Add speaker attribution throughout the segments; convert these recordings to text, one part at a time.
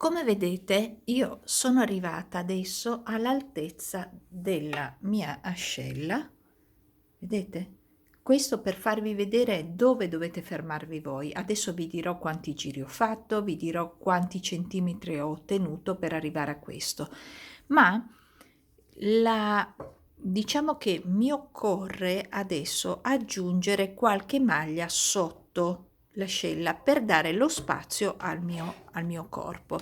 Speaker 1: Come vedete, io sono arrivata adesso all'altezza della mia ascella. Vedete? Questo per farvi vedere dove dovete fermarvi voi. Adesso vi dirò quanti giri ho fatto, vi dirò quanti centimetri ho ottenuto per arrivare a questo. Ma diciamo che mi occorre adesso aggiungere qualche maglia sotto l'ascella per dare lo spazio al mio corpo.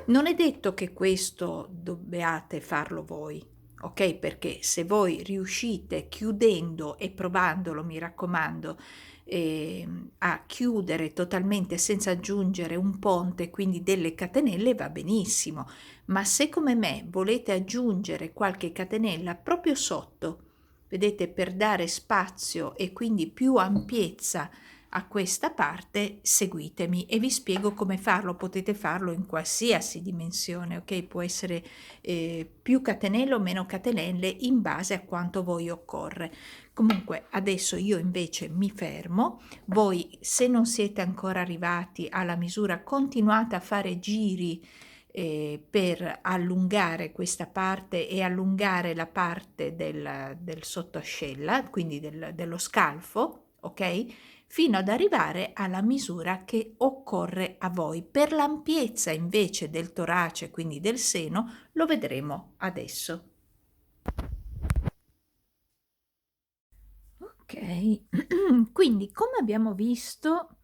Speaker 1: Non è detto che questo dobbiate farlo voi, ok? Perché se voi riuscite chiudendo e provandolo, mi raccomando, a chiudere totalmente senza aggiungere un ponte, quindi delle catenelle, va benissimo. Ma se come me volete aggiungere qualche catenella proprio sotto, vedete, per dare spazio e quindi più ampiezza a questa parte, seguitemi e vi spiego come farlo. Potete farlo in qualsiasi dimensione, ok? Può essere più catenelle o meno catenelle in base a quanto voi occorre. Comunque adesso io invece mi fermo. Voi, se non siete ancora arrivati alla misura, continuate a fare giri per allungare questa parte e allungare la parte del sottoascella, quindi dello scalfo, ok? Fino ad arrivare alla misura che occorre a voi. Per l'ampiezza invece del torace, quindi del seno, lo vedremo adesso. Ok, quindi come abbiamo visto,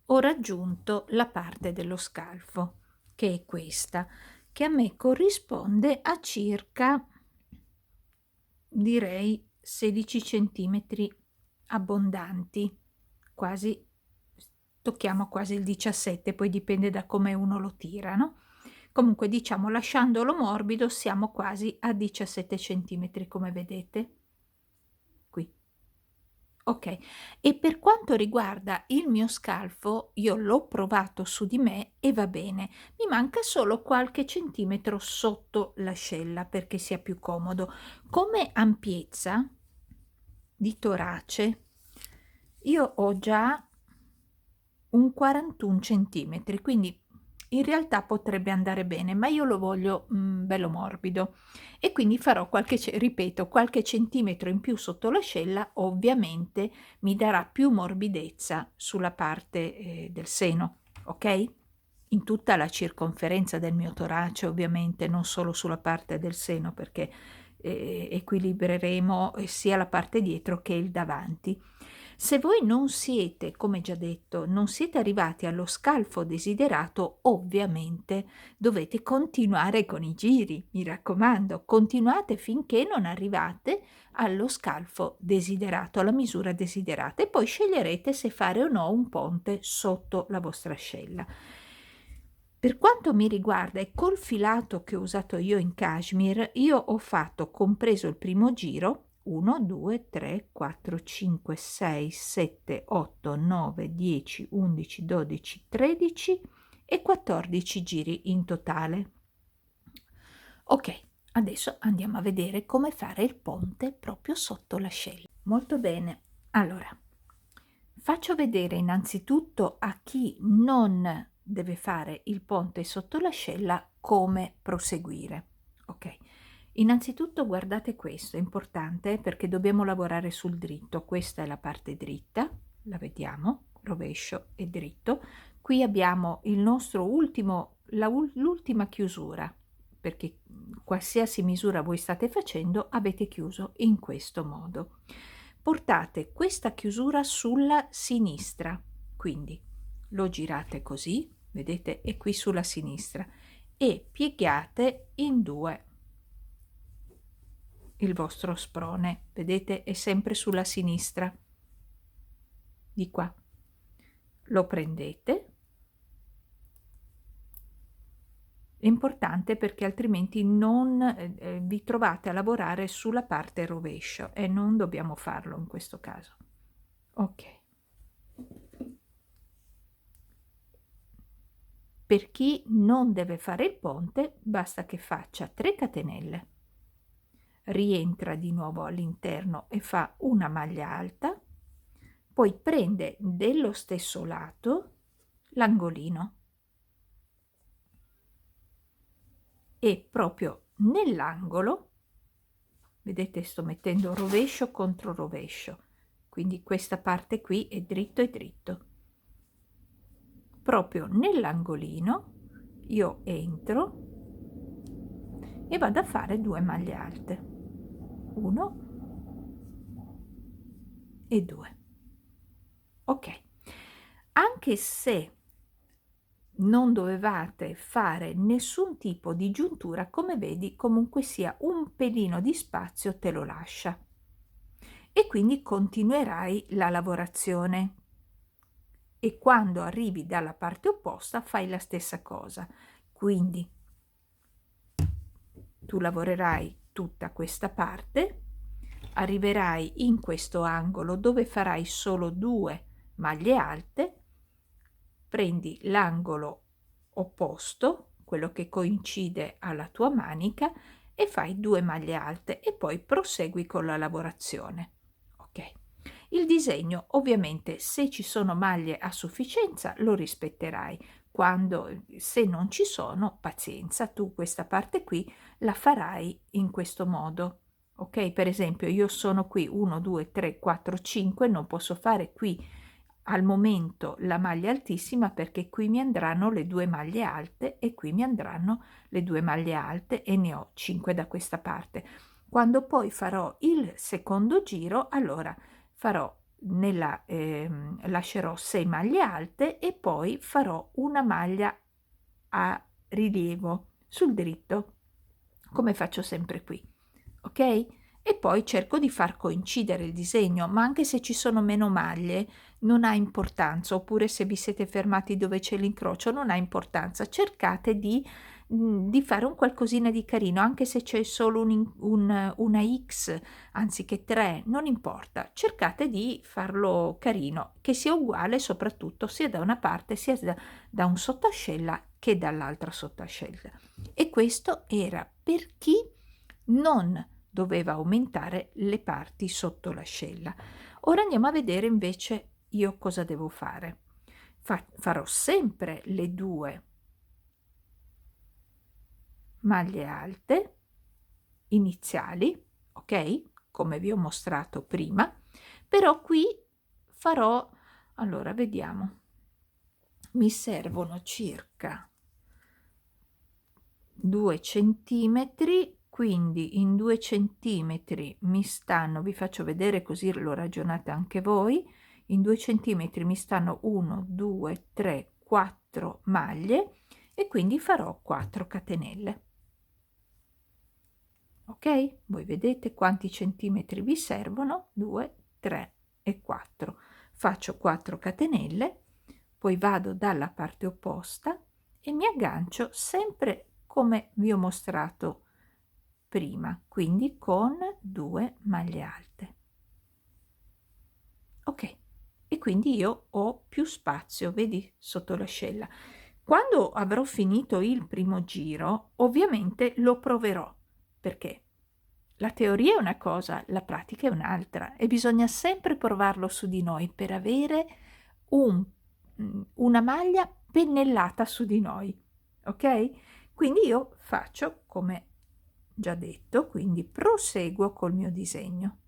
Speaker 1: ho raggiunto la parte dello scalfo, che è questa, che a me corrisponde a circa, direi, 16 centimetri abbondanti, quasi, tocchiamo quasi il 17, poi dipende da come uno lo tira, no? Comunque diciamo, lasciandolo morbido, siamo quasi a 17 centimetri, come vedete, qui. Ok, e per quanto riguarda il mio scalfo, io l'ho provato su di me e va bene, mi manca solo qualche centimetro sotto l'ascella perché sia più comodo. Come ampiezza di torace, io ho già un 41 centimetri, quindi in realtà potrebbe andare bene, ma io lo voglio bello morbido e quindi farò ripeto, qualche centimetro in più sotto l'ascella, ovviamente mi darà più morbidezza sulla parte del seno, ok? In tutta la circonferenza del mio torace, ovviamente, non solo sulla parte del seno, perché equilibreremo sia la parte dietro che il davanti. Se voi non siete, come già detto, non siete arrivati allo scalfo desiderato, ovviamente dovete continuare con i giri, mi raccomando, continuate finché non arrivate allo scalfo desiderato, alla misura desiderata, e poi sceglierete se fare o no un ponte sotto la vostra ascella. Per quanto mi riguarda e col filato che ho usato io in cashmere, io ho fatto, compreso il primo giro, 1, 2, 3, 4, 5, 6, 7, 8, 9, 10, 11, 12, 13 e 14 giri in totale. Ok, adesso andiamo a vedere come fare il ponte proprio sotto l'ascella. Molto bene, allora faccio vedere innanzitutto a chi non deve fare il ponte sotto l'ascella come proseguire. Ok, innanzitutto guardate questo, è importante perché dobbiamo lavorare sul dritto. Questa è la parte dritta, la vediamo, rovescio e dritto. Qui abbiamo il nostro l'ultima chiusura, perché qualsiasi misura voi state facendo avete chiuso in questo modo. Portate questa chiusura sulla sinistra, quindi lo girate così, vedete, è qui sulla sinistra, e piegate in due il vostro sprone, vedete, è sempre sulla sinistra, di qua. Lo prendete. È importante perché altrimenti non vi trovate a lavorare sulla parte rovescio e non dobbiamo farlo in questo caso. Ok. Per chi non deve fare il ponte, basta che faccia 3 catenelle, rientra di nuovo all'interno e fa una maglia alta, poi prende dello stesso lato l'angolino, e proprio nell'angolo, vedete, sto mettendo rovescio contro rovescio, quindi questa parte qui è dritto e dritto. Proprio nell'angolino io entro e vado a fare 2 maglie alte, 1 e 2. Ok, anche se non dovevate fare nessun tipo di giuntura, come vedi comunque sia un pelino di spazio te lo lascia e quindi continuerai la lavorazione, e quando arrivi dalla parte opposta fai la stessa cosa. Quindi tu lavorerai tutta questa parte, arriverai in questo angolo dove farai solo 2 maglie alte, prendi l'angolo opposto, quello che coincide alla tua manica, e fai 2 maglie alte e poi prosegui con la lavorazione. Ok, il disegno ovviamente, se ci sono maglie a sufficienza, lo rispetterai. Quando, se non ci sono, pazienza, tu questa parte qui la farai in questo modo. Ok, per esempio io sono qui 1 2 3 4 5, non posso fare qui al momento la maglia altissima perché qui mi andranno le 2 maglie alte e qui mi andranno le 2 maglie alte e ne ho 5 da questa parte. Quando poi farò il secondo giro, allora farò lascerò 6 maglie alte e poi farò una maglia a rilievo sul dritto, come faccio sempre qui, ok? E poi cerco di far coincidere il disegno, ma anche se ci sono meno maglie non ha importanza, oppure se vi siete fermati dove c'è l'incrocio non ha importanza, cercate di fare un qualcosina di carino, anche se c'è solo una X anziché 3, non importa, cercate di farlo carino, che sia uguale soprattutto sia da una parte sia da un sottoascella che dall'altra sottoascella. E questo era per chi non doveva aumentare le parti sotto l'ascella. Ora andiamo a vedere invece io cosa devo fare. Farò sempre le 2 maglie alte iniziali, ok? Come vi ho mostrato prima, però qui farò, allora vediamo, mi servono circa 2 centimetri, quindi in 2 centimetri mi stanno, vi faccio vedere così lo ragionate anche voi, in 2 centimetri mi stanno 1 2 3 4 maglie e quindi farò 4 catenelle. Ok, voi vedete quanti centimetri vi servono, 2 3 e 4. Faccio 4 catenelle, poi vado dalla parte opposta e mi aggancio sempre come vi ho mostrato prima, quindi con 2 maglie alte. Ok, e quindi io ho più spazio, vedi, sotto l'ascella. Quando avrò finito il primo giro, ovviamente lo proverò, perché la teoria è una cosa, la pratica è un'altra e bisogna sempre provarlo su di noi per avere una maglia pennellata su di noi, ok? Quindi io faccio come già detto, quindi proseguo col mio disegno.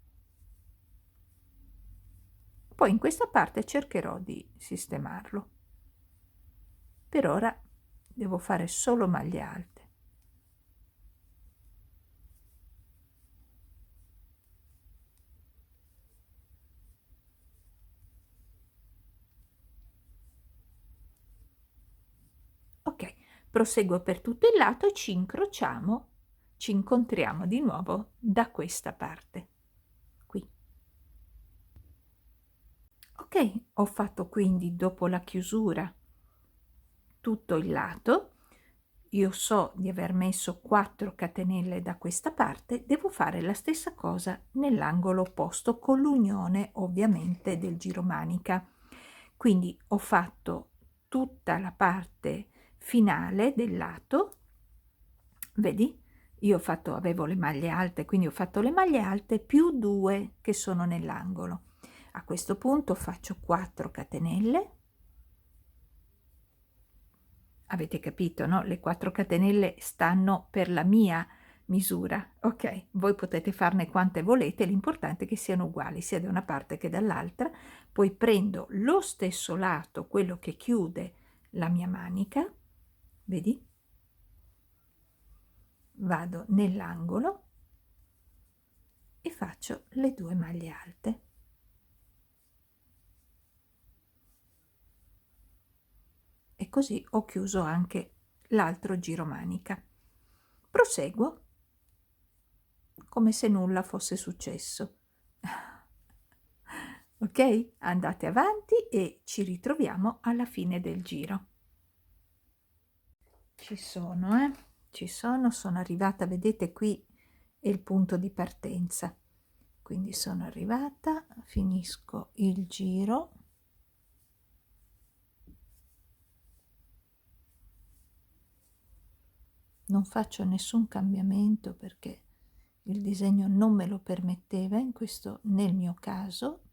Speaker 1: Poi in questa parte cercherò di sistemarlo. Per ora devo fare solo maglie alte. Ok, proseguo per tutto il lato e ci incontriamo di nuovo da questa parte, qui. Ok, ho fatto quindi dopo la chiusura tutto il lato, io so di aver messo 4 catenelle da questa parte, devo fare la stessa cosa nell'angolo opposto con l'unione ovviamente del giromanica. Quindi ho fatto tutta la parte finale del lato, vedi? Io avevo le maglie alte, quindi ho fatto le maglie alte più 2 che sono nell'angolo. A questo punto faccio 4 catenelle, avete capito, no? Le 4 catenelle stanno per la mia misura, ok? Voi potete farne quante volete, l'importante è che siano uguali sia da una parte che dall'altra. Poi prendo lo stesso lato, quello che chiude la mia manica, vedi? Vado nell'angolo e faccio le 2 maglie alte. E così ho chiuso anche l'altro giro manica. Proseguo come se nulla fosse successo. Ok? Andate avanti e ci ritroviamo alla fine del giro. Ci sono, sono arrivata, vedete qui è il punto di partenza. Quindi sono arrivata, finisco il giro. Non faccio nessun cambiamento perché il disegno non me lo permetteva in questo, nel mio caso.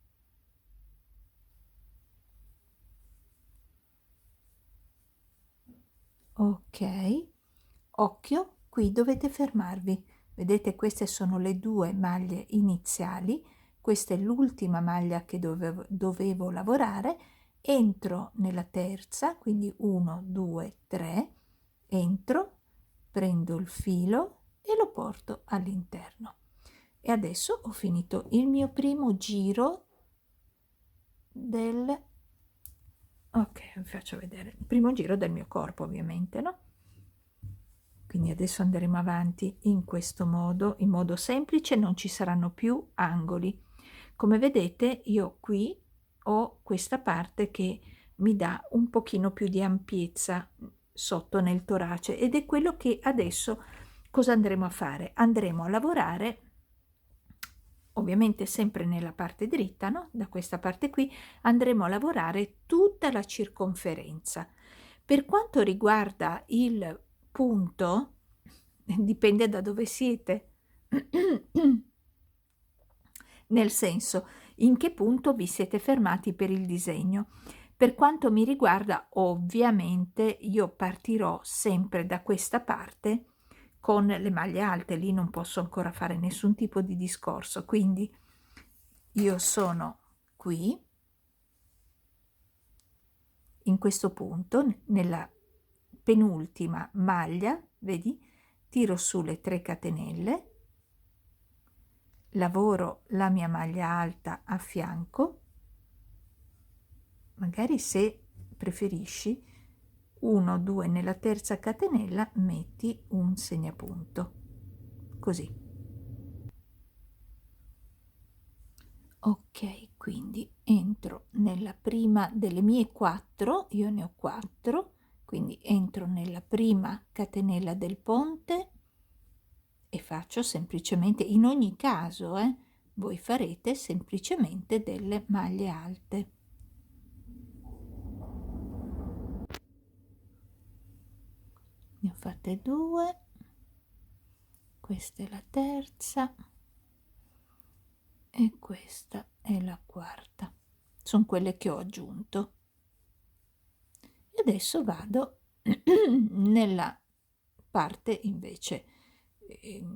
Speaker 1: Ok, occhio, qui dovete fermarvi. Vedete, queste sono le 2 maglie iniziali, questa è l'ultima maglia che dovevo lavorare. Entro nella terza, quindi 1, 2, 3, entro, prendo il filo e lo porto all'interno. E adesso ho finito il mio primo giro del... Ok, vi faccio vedere il primo giro del mio corpo, ovviamente, no? Quindi adesso andremo avanti in questo modo, in modo semplice, non ci saranno più angoli. Come vedete, io qui ho questa parte che mi dà un pochino più di ampiezza sotto nel torace, ed è quello che adesso cosa andremo a fare? Andremo a lavorare ovviamente sempre nella parte dritta, no? Da questa parte qui andremo a lavorare tutta la circonferenza. Per quanto riguarda il punto, dipende da dove siete, nel senso in che punto vi siete fermati per il disegno. Per quanto mi riguarda, ovviamente io partirò sempre da questa parte con le maglie alte, lì non posso ancora fare nessun tipo di discorso, quindi io sono qui in questo punto, nella penultima maglia, vedi, tiro su le 3 catenelle, lavoro la mia maglia alta a fianco, magari se preferisci 1, 2 nella terza catenella metti un segnapunto, così. Ok, quindi entro nella prima delle mie 4, io ne ho 4, quindi entro nella prima catenella del ponte e faccio semplicemente, in ogni caso, voi farete semplicemente delle maglie alte. Ne ho fatte 2, questa è la terza e questa è la quarta, sono quelle che ho aggiunto. E adesso vado nella parte invece,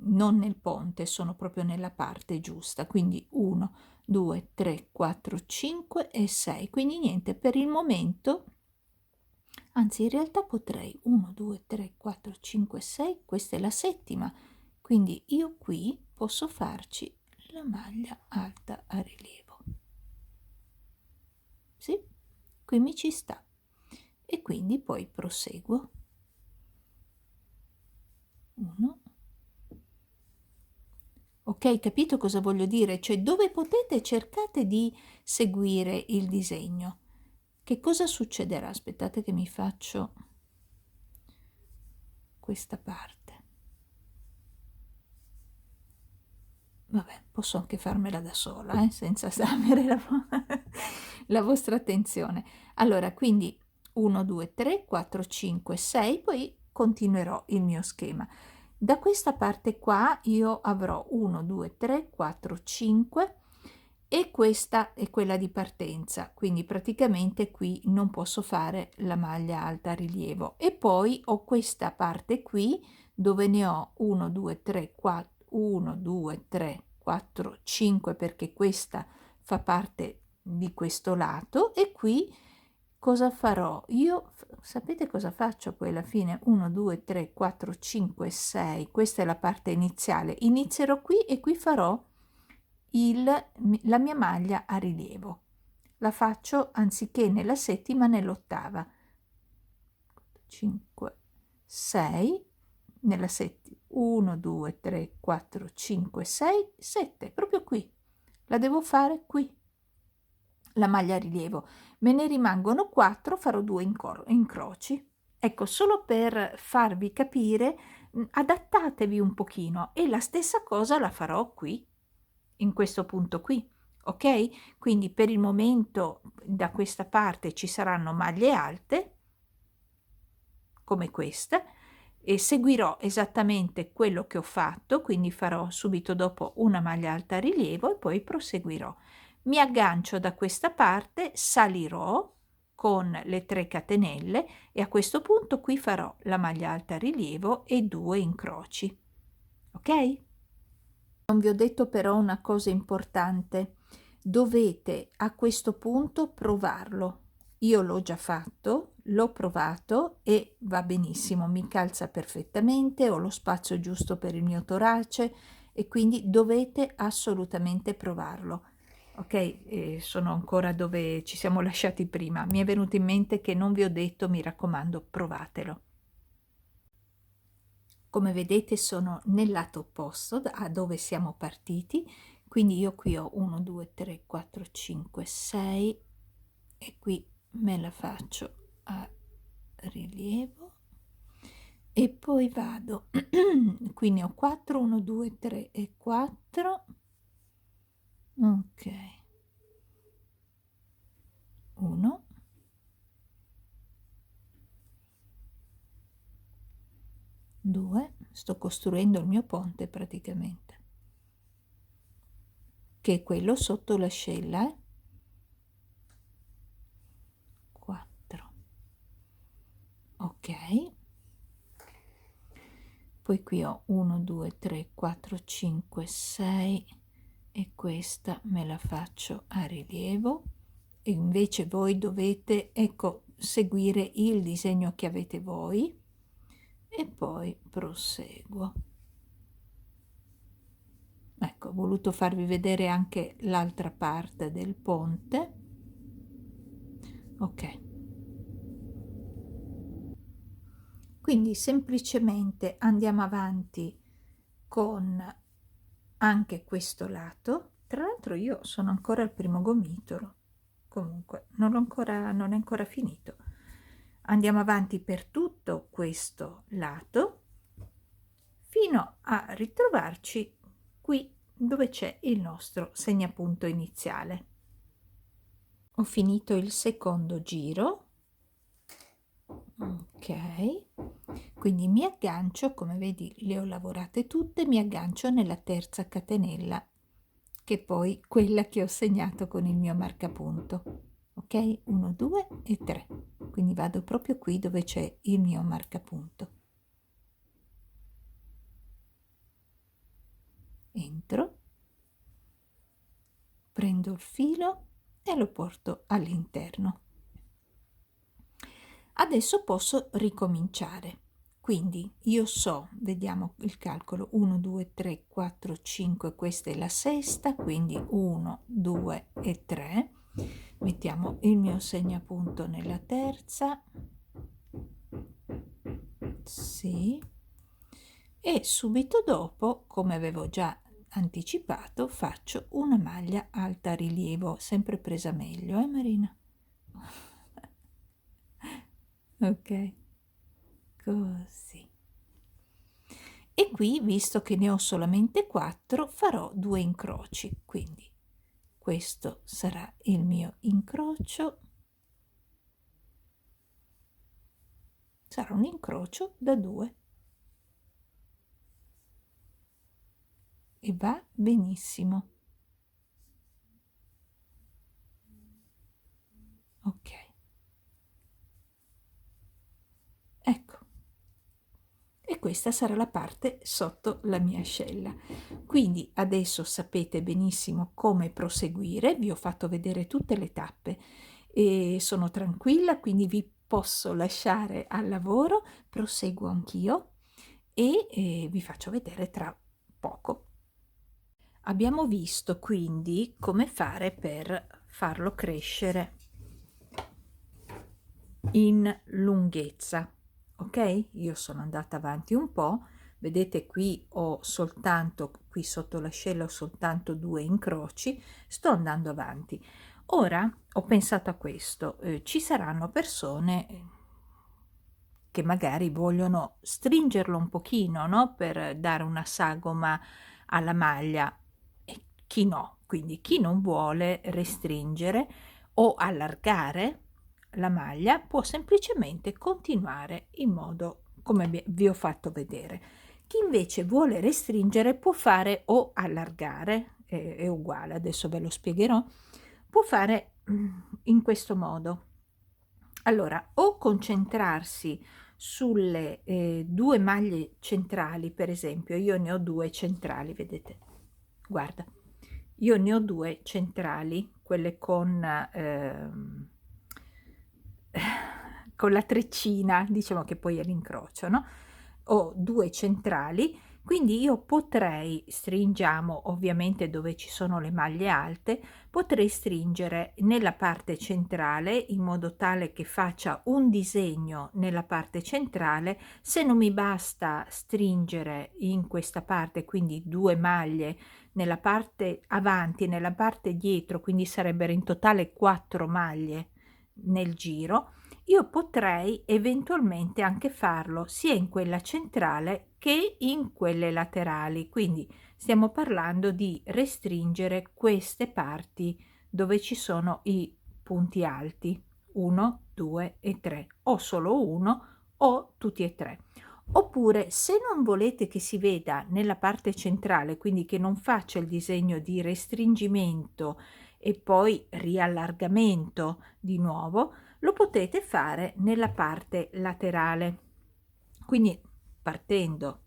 Speaker 1: non nel ponte, sono proprio nella parte giusta, quindi 1, 2, 3, 4, 5 e 6, quindi niente, per il momento, anzi in realtà potrei 1, 2, 3, 4, 5, 6, questa è la settima, quindi io qui posso farci la maglia alta a rilievo. Sì, qui mi ci sta. E quindi poi proseguo. 1. Ok, capito cosa voglio dire? Cioè, dove potete, cercate di seguire il disegno. Che cosa succederà? Aspettate che mi faccio questa parte. Vabbè, posso anche farmela da sola, senza avere la vostra attenzione. Allora, quindi 1, 2, 3, 4, 5, 6, poi continuerò il mio schema. Da questa parte qua io avrò 1, 2, 3, 4, 5 e questa è quella di partenza, quindi praticamente qui non posso fare la maglia alta a rilievo. E poi ho questa parte qui dove ne ho 1 2 3 4 1 2 3 4 5, perché questa fa parte di questo lato. E qui cosa farò io? Sapete cosa faccio poi alla fine? 1 2 3 4 5 6, questa è la parte iniziale. Inizierò qui e qui farò la mia maglia a rilievo. La faccio anziché nella settima, nell'ottava. 5 6 nella settima, 1 2 3 4 5 6 7, proprio qui. La devo fare qui, la maglia a rilievo. Me ne rimangono 4, farò 2 incroci. Ecco, solo per farvi capire, adattatevi un pochino, e la stessa cosa la farò qui, in questo punto qui, ok? Quindi per il momento da questa parte ci saranno maglie alte come questa, e seguirò esattamente quello che ho fatto, quindi farò subito dopo una maglia alta a rilievo e poi proseguirò. Mi aggancio da questa parte, salirò con le 3 catenelle e a questo punto qui farò la maglia alta a rilievo e 2 incroci, ok? Non vi ho detto però una cosa importante: dovete a questo punto provarlo. Io l'ho già fatto, l'ho provato e va benissimo, mi calza perfettamente, ho lo spazio giusto per il mio torace e quindi dovete assolutamente provarlo. Ok, sono ancora dove ci siamo lasciati prima. Mi è venuto in mente che non vi ho detto, mi raccomando, provatelo. Come vedete sono nel lato opposto a dove siamo partiti, quindi io qui ho 1 2 3 4 5 6 e qui me la faccio a rilievo e poi vado qui ne ho 4, 1 2 3 e 4, ok, 1 2, sto costruendo il mio ponte praticamente, che è quello sotto l'ascella, 4, ok, poi qui ho 1 2 3 4 5 6 e questa me la faccio a rilievo, e invece voi dovete, ecco, seguire il disegno che avete voi e poi proseguo. Ecco, ho voluto farvi vedere anche l'altra parte del ponte. Ok, quindi semplicemente andiamo avanti con anche questo lato. Tra l'altro io sono ancora al primo gomitolo, comunque non è ancora finito. Andiamo avanti per tutto questo lato fino a ritrovarci qui dove c'è il nostro segnapunto iniziale. Ho finito il secondo giro, ok, quindi mi aggancio, come vedi le ho lavorate tutte, mi aggancio nella terza catenella, che è poi quella che ho segnato con il mio marcapunto, ok, 1 2 e 3, quindi vado proprio qui dove c'è il mio marcapunto, entro, prendo il filo e lo porto all'interno. Adesso posso ricominciare, quindi io so, vediamo il calcolo, 1 2 3 4 5, questa è la sesta, quindi 1 2 e 3, mettiamo il mio segnapunto nella terza, sì, e subito dopo, come avevo già anticipato, faccio una maglia alta a rilievo, sempre presa meglio, Marina? Ok, così. E qui, visto che ne ho solamente 4, farò 2 incroci, quindi questo sarà il mio incrocio, sarà un incrocio da 2 e va benissimo. questa sarà la parte sotto la mia ascella. Quindi adesso sapete benissimo come proseguire, vi ho fatto vedere tutte le tappe e sono tranquilla, quindi vi posso lasciare al lavoro, proseguo anch'io e vi faccio vedere tra poco. Abbiamo visto quindi come fare per farlo crescere in lunghezza, ok? Io sono andata avanti un po', vedete qui ho soltanto, qui sotto l'ascella ho soltanto 2 incroci, sto andando avanti. Ora ho pensato a questo, ci saranno persone che magari vogliono stringerlo un pochino, no? Per dare una sagoma alla maglia e chi no, quindi chi non vuole restringere o allargare la maglia può semplicemente continuare in modo come vi ho fatto vedere. Chi invece vuole restringere può fare o allargare, è uguale, adesso ve lo spiegherò, può fare in questo modo. Allora, o concentrarsi sulle 2 maglie centrali, per esempio, io ne ho 2 centrali, vedete? Guarda, io ne ho 2 centrali, quelle con la treccina, diciamo che poi è l'incrocio, no? Ho 2 centrali, quindi io potrei, stringiamo ovviamente dove ci sono le maglie alte, potrei stringere nella parte centrale in modo tale che faccia un disegno nella parte centrale. Se non mi basta stringere in questa parte, quindi 2 maglie nella parte avanti e nella parte dietro, quindi sarebbero in totale 4 maglie nel giro, io potrei eventualmente anche farlo sia in quella centrale che in quelle laterali, quindi stiamo parlando di restringere queste parti dove ci sono i punti alti 1, 2 e 3, o solo uno o tutti e tre. Oppure, se non volete che si veda nella parte centrale, quindi che non faccia il disegno di restringimento e poi riallargamento di nuovo, lo potete fare nella parte laterale. Quindi partendo,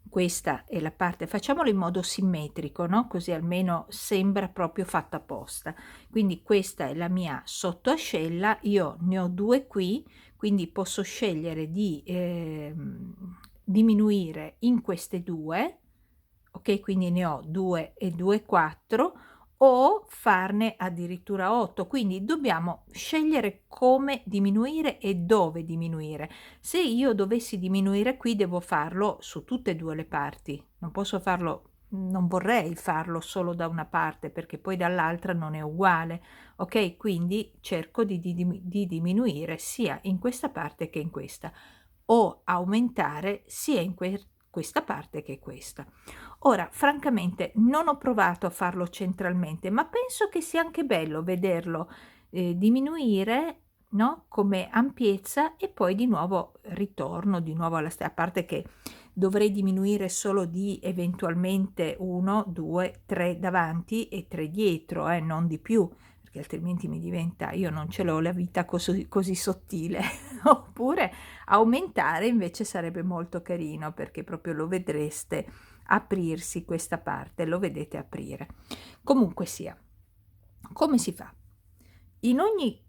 Speaker 1: questa è la parte, facciamolo in modo simmetrico, no? Così almeno sembra proprio fatta apposta. Quindi questa è la mia sottoascella, io ne ho 2 qui, quindi posso scegliere di diminuire in queste 2, ok? Quindi ne ho 2 e 2, 4, o farne addirittura 8, quindi dobbiamo scegliere come diminuire e dove diminuire. Se io dovessi diminuire qui devo farlo su tutte e 2 le parti, non posso farlo, non vorrei farlo solo da una parte perché poi dall'altra non è uguale, ok? Quindi cerco di diminuire sia in questa parte che in questa, o aumentare sia in questa parte che questa. Ora, francamente, non ho provato a farlo centralmente, ma penso che sia anche bello vederlo diminuire, no? Come ampiezza e poi di nuovo ritorno di nuovo alla a parte che dovrei diminuire solo di eventualmente 1, 2, 3 davanti e 3 dietro, non di più, perché altrimenti mi diventa, io non ce l'ho la vita così sottile. Oppure aumentare invece sarebbe molto carino perché proprio lo vedreste aprirsi questa parte, lo vedete aprire. Comunque sia, come si fa? In ogni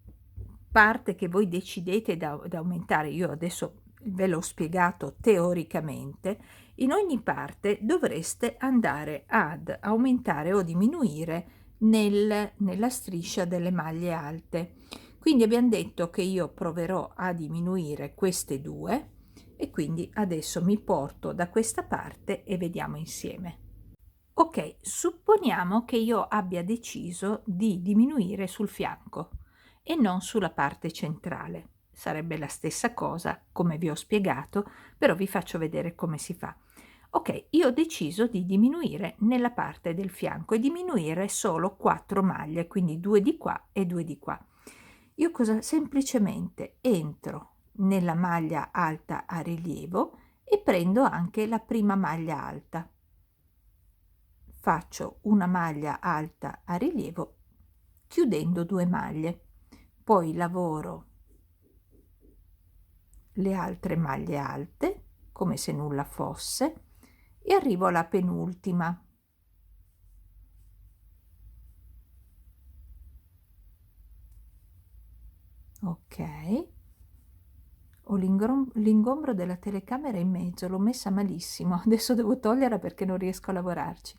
Speaker 1: parte che voi decidete da aumentare, io adesso ve l'ho spiegato teoricamente, in ogni parte dovreste andare ad aumentare o diminuire nella striscia delle maglie alte. Quindi abbiamo detto che io proverò a diminuire queste 2 e quindi adesso mi porto da questa parte e vediamo insieme. Ok, supponiamo che io abbia deciso di diminuire sul fianco e non sulla parte centrale. Sarebbe la stessa cosa, come vi ho spiegato, però vi faccio vedere come si fa. Ok, io ho deciso di diminuire nella parte del fianco e diminuire solo 4 maglie, quindi 2 di qua e 2 di qua. Io semplicemente entro nella maglia alta a rilievo e prendo anche la prima maglia alta. Faccio una maglia alta a rilievo chiudendo 2 maglie, poi lavoro le altre maglie alte come se nulla fosse e arrivo alla penultima. Ok, ho l'ingombro della telecamera in mezzo, l'ho messa malissimo, adesso devo toglierla perché non riesco a lavorarci.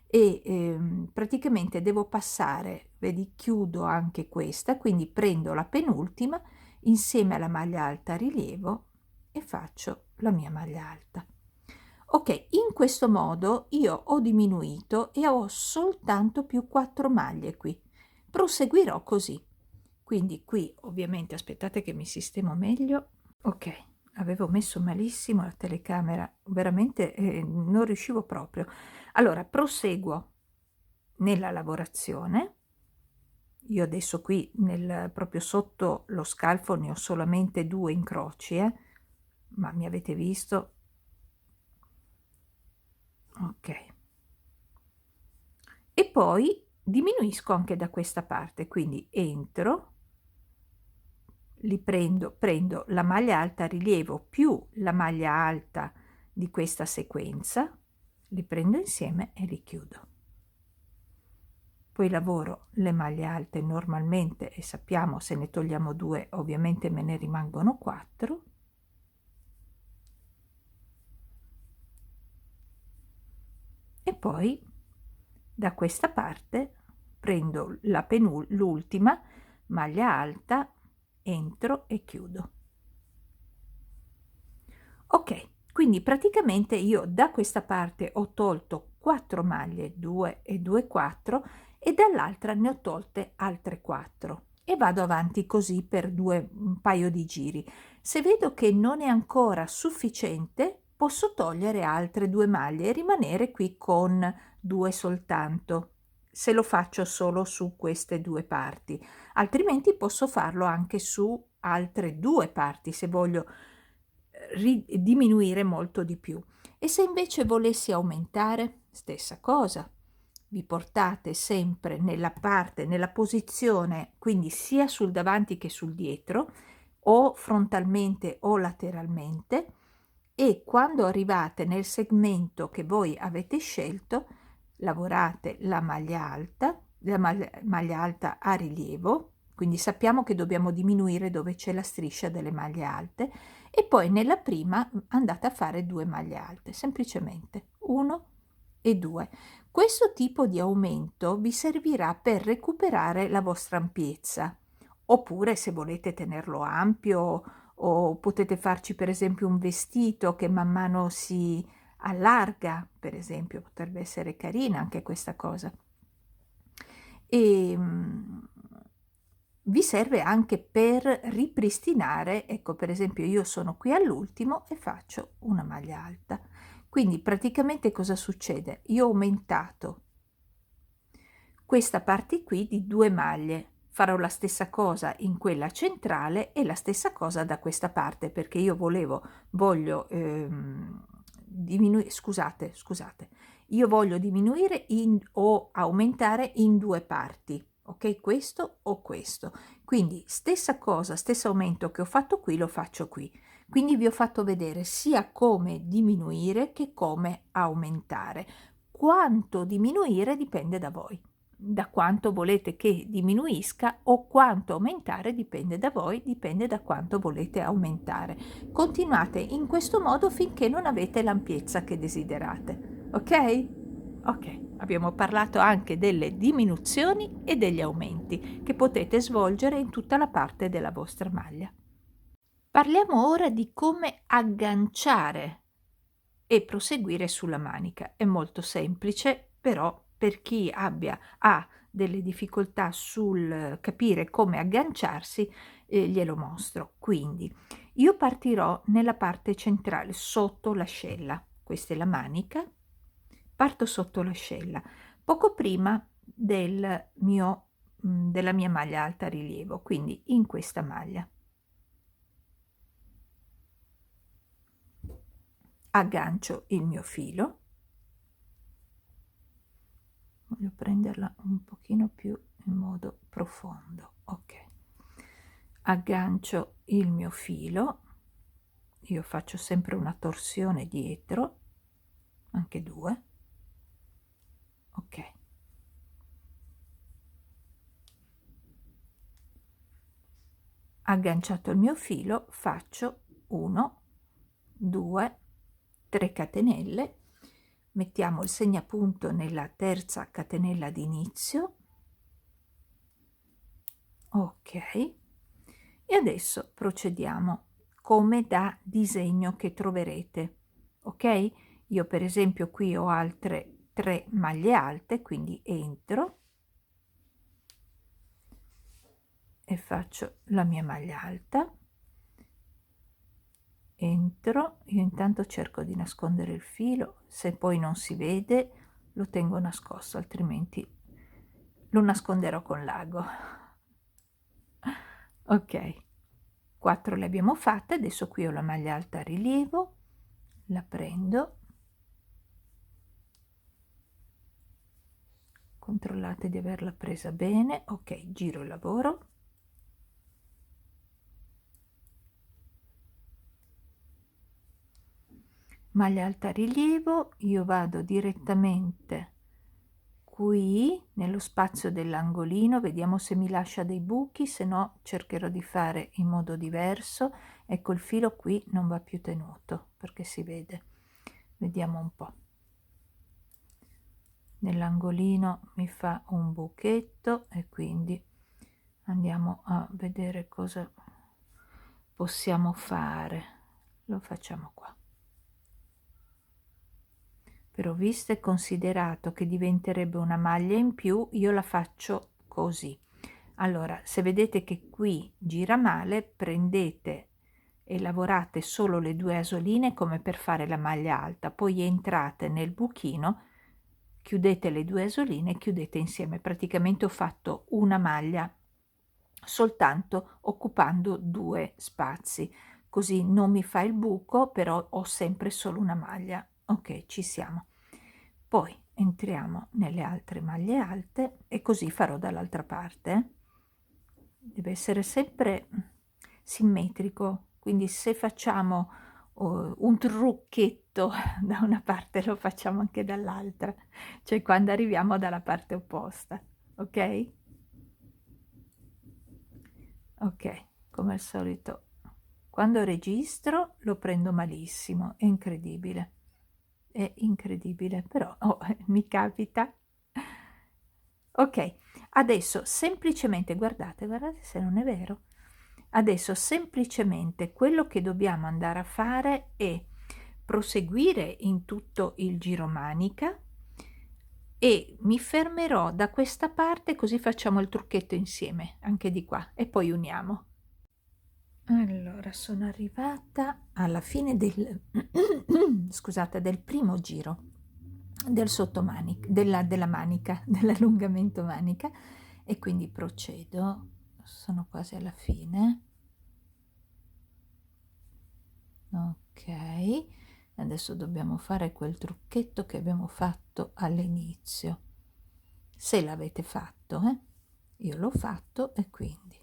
Speaker 1: E praticamente devo passare, vedi, chiudo anche questa, quindi prendo la penultima insieme alla maglia alta a rilievo e faccio la mia maglia alta. Ok, in questo modo io ho diminuito e ho soltanto più 4 maglie qui. Proseguirò così. Quindi qui ovviamente aspettate che mi sistemo meglio. Ok, avevo messo malissimo la telecamera, veramente non riuscivo proprio. Allora proseguo nella lavorazione. Io adesso qui proprio sotto lo scalfo ne ho solamente 2 incroci, ma mi avete visto. Ok, e poi diminuisco anche da questa parte, quindi entro, prendo la maglia alta a rilievo più la maglia alta di questa sequenza, li prendo insieme e li chiudo. Poi lavoro le maglie alte normalmente e sappiamo, se ne togliamo 2 ovviamente me ne rimangono 4. E poi da questa parte prendo l'ultima maglia alta, entro e chiudo. Ok, quindi praticamente io da questa parte ho tolto 4 maglie, 2 e 2, 4, e dall'altra ne ho tolte altre 4 e vado avanti così per un paio di giri. Se vedo che non è ancora sufficiente, posso togliere altre 2 maglie e rimanere qui con 2 soltanto, se lo faccio solo su queste 2 parti. Altrimenti posso farlo anche su altre 2 parti se voglio diminuire molto di più. E se invece volessi aumentare, stessa cosa, vi portate sempre nella posizione, quindi sia sul davanti che sul dietro, o frontalmente o lateralmente, e quando arrivate nel segmento che voi avete scelto, lavorate la maglia alta a rilievo, quindi sappiamo che dobbiamo diminuire dove c'è la striscia delle maglie alte, e poi nella prima andate a fare 2 maglie alte, semplicemente 1 e 2. Questo tipo di aumento vi servirà per recuperare la vostra ampiezza, oppure se volete tenerlo ampio o potete farci per esempio un vestito che man mano si allarga, per esempio, potrebbe essere carina anche questa cosa. E vi serve anche per ripristinare, ecco, per esempio io sono qui all'ultimo e faccio una maglia alta. Quindi praticamente cosa succede? Io ho aumentato questa parte qui di 2 maglie, farò la stessa cosa in quella centrale e la stessa cosa da questa parte, perché io voglio diminuire, scusate, io voglio diminuire o aumentare in 2 parti, ok? Questo o questo. Quindi stessa cosa, stesso aumento che ho fatto qui, lo faccio qui. Quindi vi ho fatto vedere sia come diminuire che come aumentare. Quanto diminuire dipende da voi. Da quanto volete che diminuisca o quanto aumentare dipende da voi, dipende da quanto volete aumentare. Continuate in questo modo finché non avete l'ampiezza che desiderate. Ok? Ok, abbiamo parlato anche delle diminuzioni e degli aumenti che potete svolgere in tutta la parte della vostra maglia. Parliamo ora di come agganciare e proseguire sulla manica. È molto semplice, però per chi ha delle difficoltà sul capire come agganciarsi, glielo mostro. Quindi io partirò nella parte centrale, sotto l'ascella. Questa è la manica. Parto sotto l'ascella, poco prima della mia maglia alta a rilievo, quindi in questa maglia. Aggancio il mio filo, voglio prenderla un pochino più in modo profondo, ok, aggancio il mio filo, io faccio sempre una torsione dietro, anche 2, ok. Agganciato il mio filo faccio 1, 2, 3 catenelle, mettiamo il segnapunto nella terza catenella di inizio, ok, e adesso procediamo come da disegno che troverete, ok? Io per esempio qui ho altre 3 maglie alte, quindi entro e faccio la mia maglia alta, entro, io intanto cerco di nascondere il filo, se poi non si vede lo tengo nascosto, altrimenti lo nasconderò con l'ago. Ok, 4 le abbiamo fatte, adesso qui ho la maglia alta a rilievo, la prendo, controllate di averla presa bene, ok, giro il lavoro, maglia alta a rilievo, io vado direttamente qui nello spazio dell'angolino, vediamo se mi lascia dei buchi, se no cercherò di fare in modo diverso. Ecco, il filo qui non va più tenuto perché si vede, vediamo un po'. Nell'angolino mi fa un buchetto e quindi andiamo a vedere cosa possiamo fare. Lo facciamo qua. Però visto e considerato che diventerebbe una maglia in più, io la faccio così. Allora, se vedete che qui gira male, prendete e lavorate solo le 2 asoline come per fare la maglia alta, poi entrate nel buchino, chiudete le 2 asoline e chiudete insieme. Praticamente ho fatto una maglia soltanto occupando 2 spazi, così non mi fa il buco, però ho sempre solo una maglia. Ok, ci siamo. Poi entriamo nelle altre maglie alte e così farò dall'altra parte. Deve essere sempre simmetrico, quindi se facciamo un trucchetto da una parte lo facciamo anche dall'altra, cioè quando arriviamo dalla parte opposta, ok? Ok, come al solito, quando registro lo prendo malissimo, è incredibile, però mi capita. Ok, adesso semplicemente, guardate, guardate se non è vero, adesso semplicemente quello che dobbiamo andare a fare è proseguire in tutto il giro manica e mi fermerò da questa parte così facciamo il trucchetto insieme, anche di qua, e poi uniamo. Allora, sono arrivata alla fine del, scusate, del primo giro del sottomanica, della manica, dell'allungamento manica e quindi procedo, sono quasi alla fine. Ok, adesso dobbiamo fare quel trucchetto che abbiamo fatto all'inizio. Se l'avete fatto, io l'ho fatto e quindi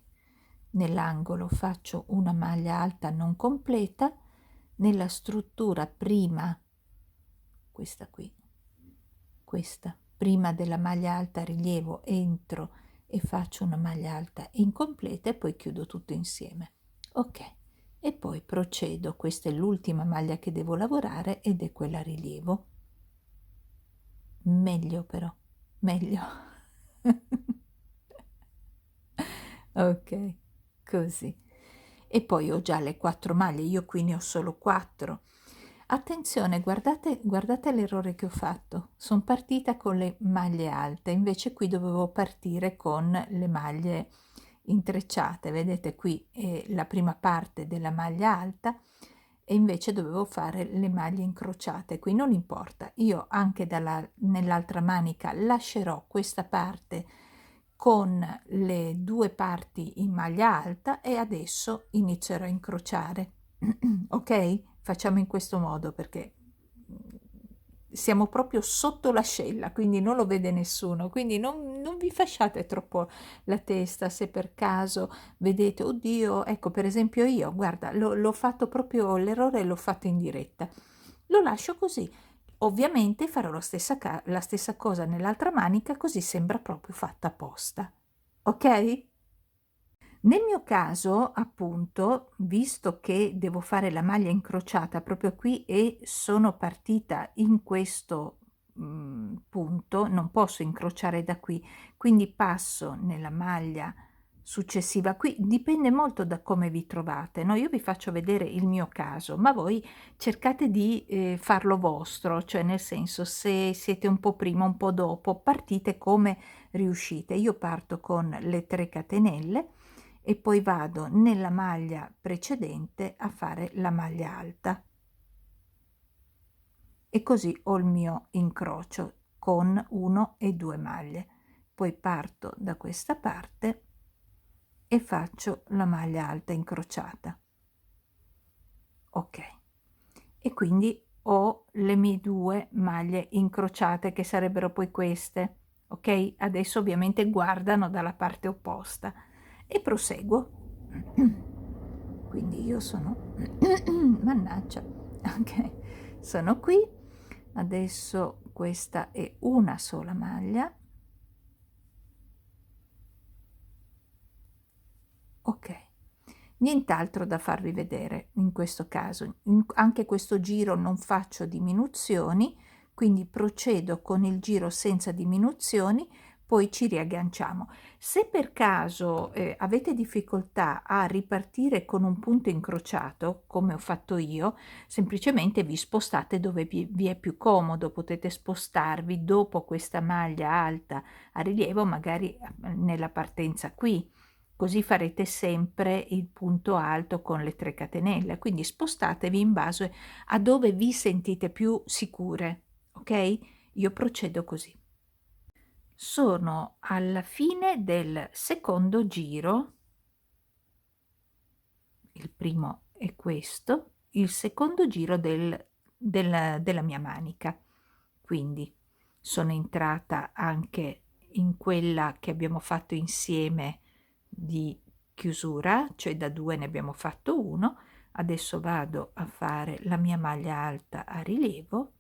Speaker 1: nell'angolo faccio una maglia alta non completa, nella struttura prima, questa qui, questa, prima della maglia alta a rilievo entro e faccio una maglia alta incompleta e poi chiudo tutto insieme. Ok, e poi procedo, questa è l'ultima maglia che devo lavorare ed è quella a rilievo. Meglio però, meglio. Ok, così. E poi ho già le 4 maglie, io qui ne ho solo 4. Attenzione, guardate, guardate l'errore che ho fatto. Sono partita con le maglie alte, invece qui dovevo partire con le maglie intrecciate. Vedete qui è la prima parte della maglia alta e invece dovevo fare le maglie incrociate. Qui non importa, io anche nell'altra manica lascerò questa parte con le 2 parti in maglia alta e adesso inizierò a incrociare. Ok? Facciamo in questo modo perché siamo proprio sotto l'ascella, quindi non lo vede nessuno, quindi non vi fasciate troppo la testa se per caso vedete, oddio, ecco per esempio io, guarda, l'ho fatto proprio, l'errore l'ho fatto in diretta, lo lascio così. Ovviamente farò la stessa cosa nell'altra manica, così sembra proprio fatta apposta, ok? Nel mio caso, appunto, visto che devo fare la maglia incrociata proprio qui e sono partita in questo punto, non posso incrociare da qui, quindi passo nella maglia successiva. Qui dipende molto da come vi trovate, no? Io vi faccio vedere il mio caso, ma voi cercate di farlo vostro, cioè nel senso, se siete un po' prima, un po' dopo, partite come riuscite. Io parto con le 3 catenelle e poi vado nella maglia precedente a fare la maglia alta e così ho il mio incrocio con 1 e 2 maglie. Poi parto da questa parte e faccio la maglia alta incrociata, ok, e quindi ho le mie 2 maglie incrociate che sarebbero poi queste, ok. Adesso ovviamente guardano dalla parte opposta e proseguo. Quindi io sono mannaggia, ok, sono qui adesso. Questa è una sola maglia, ok, nient'altro da farvi vedere in questo caso. Anche questo giro non faccio diminuzioni, quindi procedo con il giro senza diminuzioni, poi ci riagganciamo. Se per caso avete difficoltà a ripartire con un punto incrociato, come ho fatto io, semplicemente vi spostate dove vi è più comodo, potete spostarvi dopo questa maglia alta a rilievo, magari nella partenza qui, così farete sempre il punto alto con le 3 catenelle, quindi spostatevi in base a dove vi sentite più sicure, ok? Io procedo così. Sono alla fine del secondo giro, il primo è questo, il secondo giro della mia manica, quindi sono entrata anche in quella che abbiamo fatto insieme di chiusura, cioè da 2 ne abbiamo fatto uno. Adesso vado a fare la mia maglia alta a rilievo,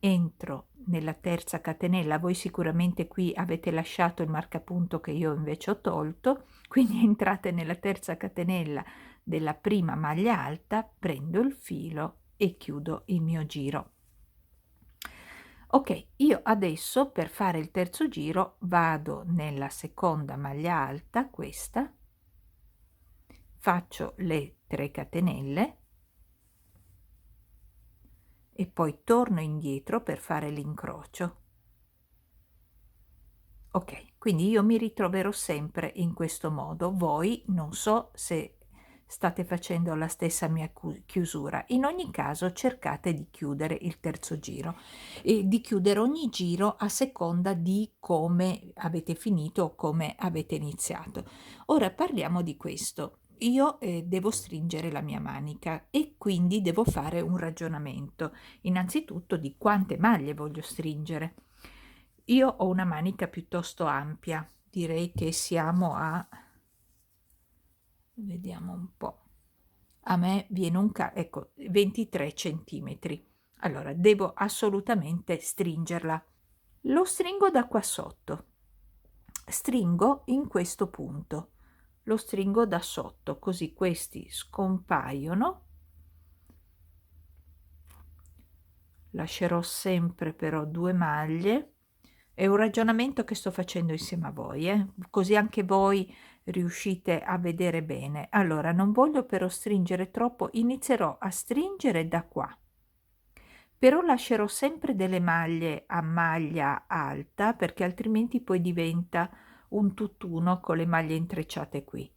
Speaker 1: entro nella terza catenella. Voi sicuramente qui avete lasciato il marcapunto che io invece ho tolto, quindi entrate nella terza catenella della prima maglia alta, prendo il filo e chiudo il mio giro. Ok, io adesso per fare il terzo giro vado nella seconda maglia alta, questa, faccio le 3 catenelle e poi torno indietro per fare l'incrocio. Ok, quindi io mi ritroverò sempre in questo modo. Voi non so se state facendo la stessa mia chiusura. In ogni caso cercate di chiudere il terzo giro e di chiudere ogni giro a seconda di come avete finito o come avete iniziato. Ora parliamo di questo. Io devo stringere la mia manica e quindi devo fare un ragionamento. Innanzitutto di quante maglie voglio stringere. Io ho una manica piuttosto ampia, direi che siamo a, vediamo un po', a me viene ecco, 23 centimetri. Allora, devo assolutamente stringerla. Lo stringo da qua sotto, stringo in questo punto, lo stringo da sotto, così questi scompaiono. Lascerò sempre però 2 maglie. È un ragionamento che sto facendo insieme a voi, così anche voi riuscite a vedere bene. Allora, non voglio però stringere troppo, inizierò a stringere da qua, però lascerò sempre delle maglie a maglia alta, perché altrimenti poi diventa un tutt'uno con le maglie intrecciate qui.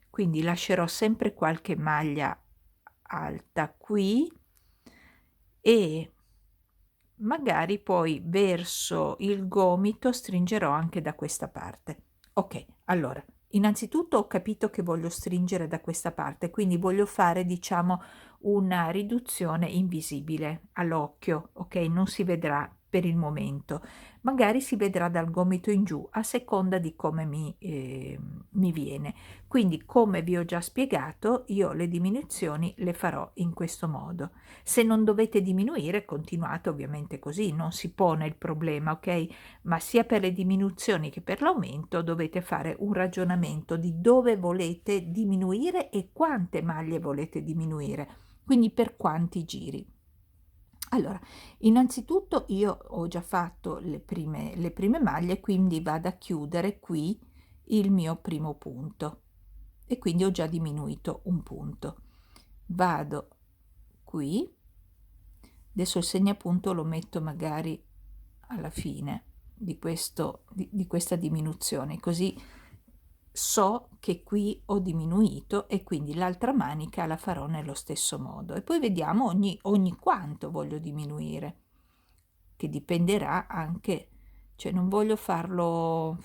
Speaker 1: Quindi lascerò sempre qualche maglia alta qui e magari poi verso il gomito stringerò anche da questa parte. Ok, allora innanzitutto ho capito che voglio stringere da questa parte, quindi voglio fare, diciamo, una riduzione invisibile all'occhio, ok? Non si vedrà per il momento, magari si vedrà dal gomito in giù a seconda di come mi viene. Quindi, come vi ho già spiegato, io le diminuzioni le farò in questo modo. Se non dovete diminuire, continuate ovviamente così, non si pone il problema, ok? Ma sia per le diminuzioni che per l'aumento dovete fare un ragionamento di dove volete diminuire e quante maglie volete diminuire, quindi per quanti giri. Allora, innanzitutto io ho già fatto le prime maglie, quindi vado a chiudere qui il mio primo punto e quindi ho già diminuito un punto. Vado qui, adesso il segnapunto lo metto magari alla fine di questa diminuzione, così so che qui ho diminuito e quindi l'altra manica la farò nello stesso modo. E poi vediamo ogni quanto voglio diminuire, che dipenderà anche, cioè non voglio farlo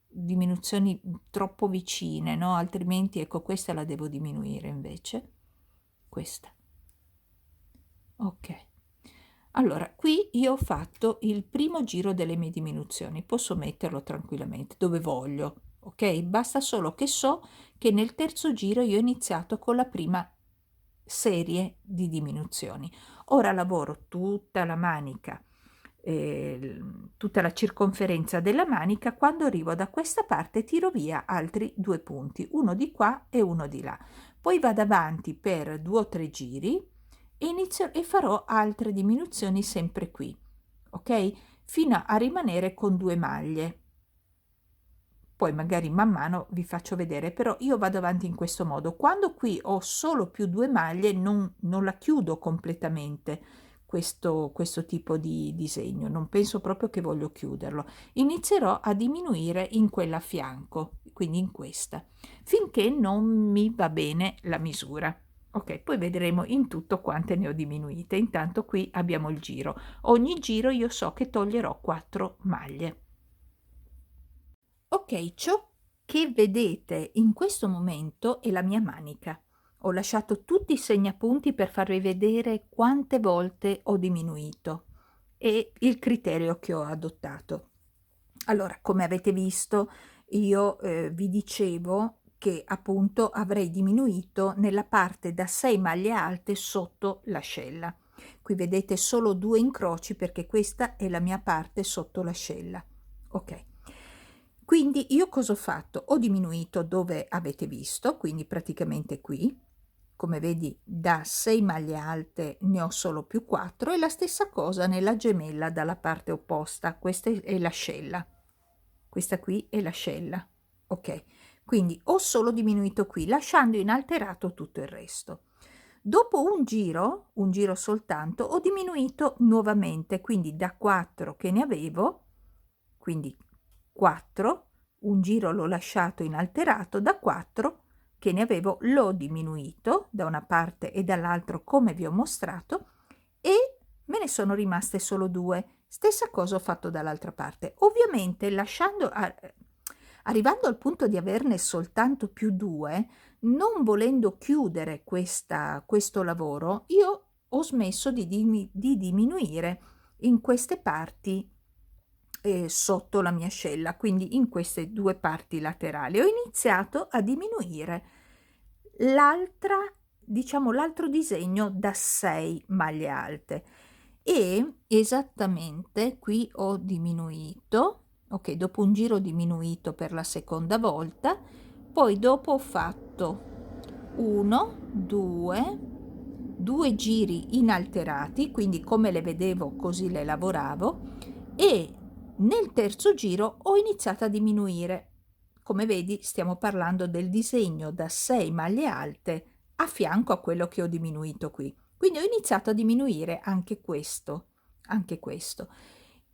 Speaker 1: diminuzioni troppo vicine, no? Altrimenti, ecco, questa la devo diminuire invece, questa. Ok. Allora, qui io ho fatto il primo giro delle mie diminuzioni, posso metterlo tranquillamente dove voglio, ok? Basta solo che so che nel terzo giro io ho iniziato con la prima serie di diminuzioni. Ora lavoro tutta la manica, tutta la circonferenza della manica. Quando arrivo da questa parte tiro via altri 2 punti, uno di qua e uno di là. Poi vado avanti per 2 o 3 giri e inizio e farò altre diminuzioni sempre qui, ok? Fino a rimanere con 2 maglie. Poi magari man mano vi faccio vedere, però io vado avanti in questo modo. Quando qui ho solo più 2 maglie non la chiudo completamente questo tipo di disegno, non penso proprio che voglio chiuderlo. Inizierò a diminuire in quella a fianco, quindi in questa, finché non mi va bene la misura. Ok, poi vedremo in tutto quante ne ho diminuite. Intanto qui abbiamo il giro. Ogni giro io so che toglierò 4 maglie. Ok, ciò che vedete in questo momento è la mia manica. Ho lasciato tutti i segnapunti per farvi vedere quante volte ho diminuito e il criterio che ho adottato. Allora, come avete visto, io vi dicevo che appunto avrei diminuito nella parte da 6 maglie alte sotto l'ascella. Qui vedete solo 2 incroci perché questa è la mia parte sotto l'ascella. Ok. Quindi io cosa ho fatto? Ho diminuito dove avete visto, quindi praticamente qui, come vedi da 6 maglie alte ne ho solo più 4 e la stessa cosa nella gemella dalla parte opposta, questa è l'ascella, questa qui è l'ascella, ok? Quindi ho solo diminuito qui, lasciando inalterato tutto il resto. Dopo un giro soltanto, ho diminuito nuovamente, quindi da 4 che ne avevo, quindi 4, un giro l'ho lasciato inalterato, da 4 che ne avevo l'ho diminuito da una parte e dall'altro come vi ho mostrato e me ne sono rimaste solo 2. Stessa cosa ho fatto dall'altra parte. Ovviamente arrivando al punto di averne soltanto più 2, non volendo chiudere questo lavoro, io ho smesso di diminuire in queste parti sotto la mia ascella, quindi in queste 2 parti laterali. Ho iniziato a diminuire l'altra, diciamo l'altro disegno da 6 maglie alte e esattamente qui ho diminuito, ok, dopo un giro ho diminuito per la seconda volta, poi dopo ho fatto 1, 2 giri inalterati, quindi come le vedevo così le lavoravo, e nel terzo giro ho iniziato a diminuire. Come vedi stiamo parlando del disegno da 6 maglie alte a fianco a quello che ho diminuito qui. Quindi ho iniziato a diminuire anche questo,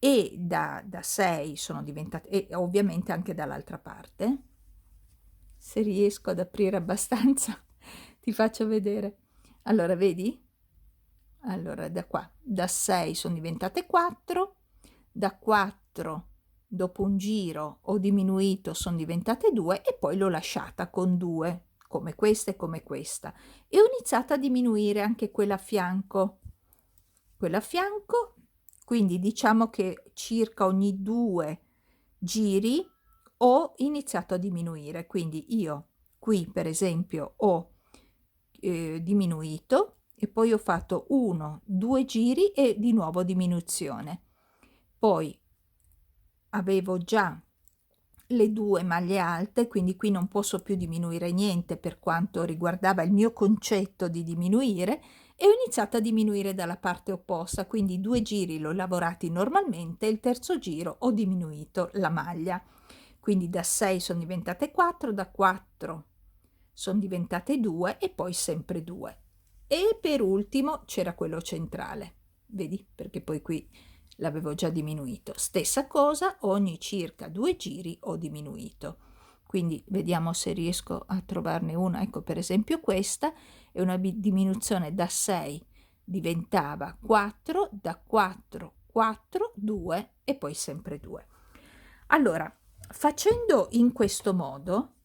Speaker 1: e da 6 sono diventate, e ovviamente anche dall'altra parte. Se riesco ad aprire abbastanza ti faccio vedere. Allora, vedi? Allora, da qua, da 6 sono diventate 4, da 4 dopo un giro ho diminuito, sono diventate 2 e poi l'ho lasciata con 2, come questa e come questa, e ho iniziato a diminuire anche quella a fianco, quindi diciamo che circa ogni 2 giri ho iniziato a diminuire. Quindi io qui per esempio ho diminuito e poi ho fatto 1, 2 giri e di nuovo diminuzione. Poi avevo già le 2 maglie alte, quindi qui non posso più diminuire niente per quanto riguardava il mio concetto di diminuire, e ho iniziato a diminuire dalla parte opposta, quindi 2 giri l'ho lavorati normalmente, il terzo giro ho diminuito la maglia, quindi da 6 sono diventate 4, da 4 sono diventate 2 e poi sempre 2. E per ultimo c'era quello centrale, vedi? Perché poi qui l'avevo già diminuito. Stessa cosa, ogni circa 2 giri ho diminuito. Quindi vediamo se riesco a trovarne una. Ecco, per esempio questa è una diminuzione da 6 diventava 4, da 4 4 2 e poi sempre 2. Allora, facendo in questo modo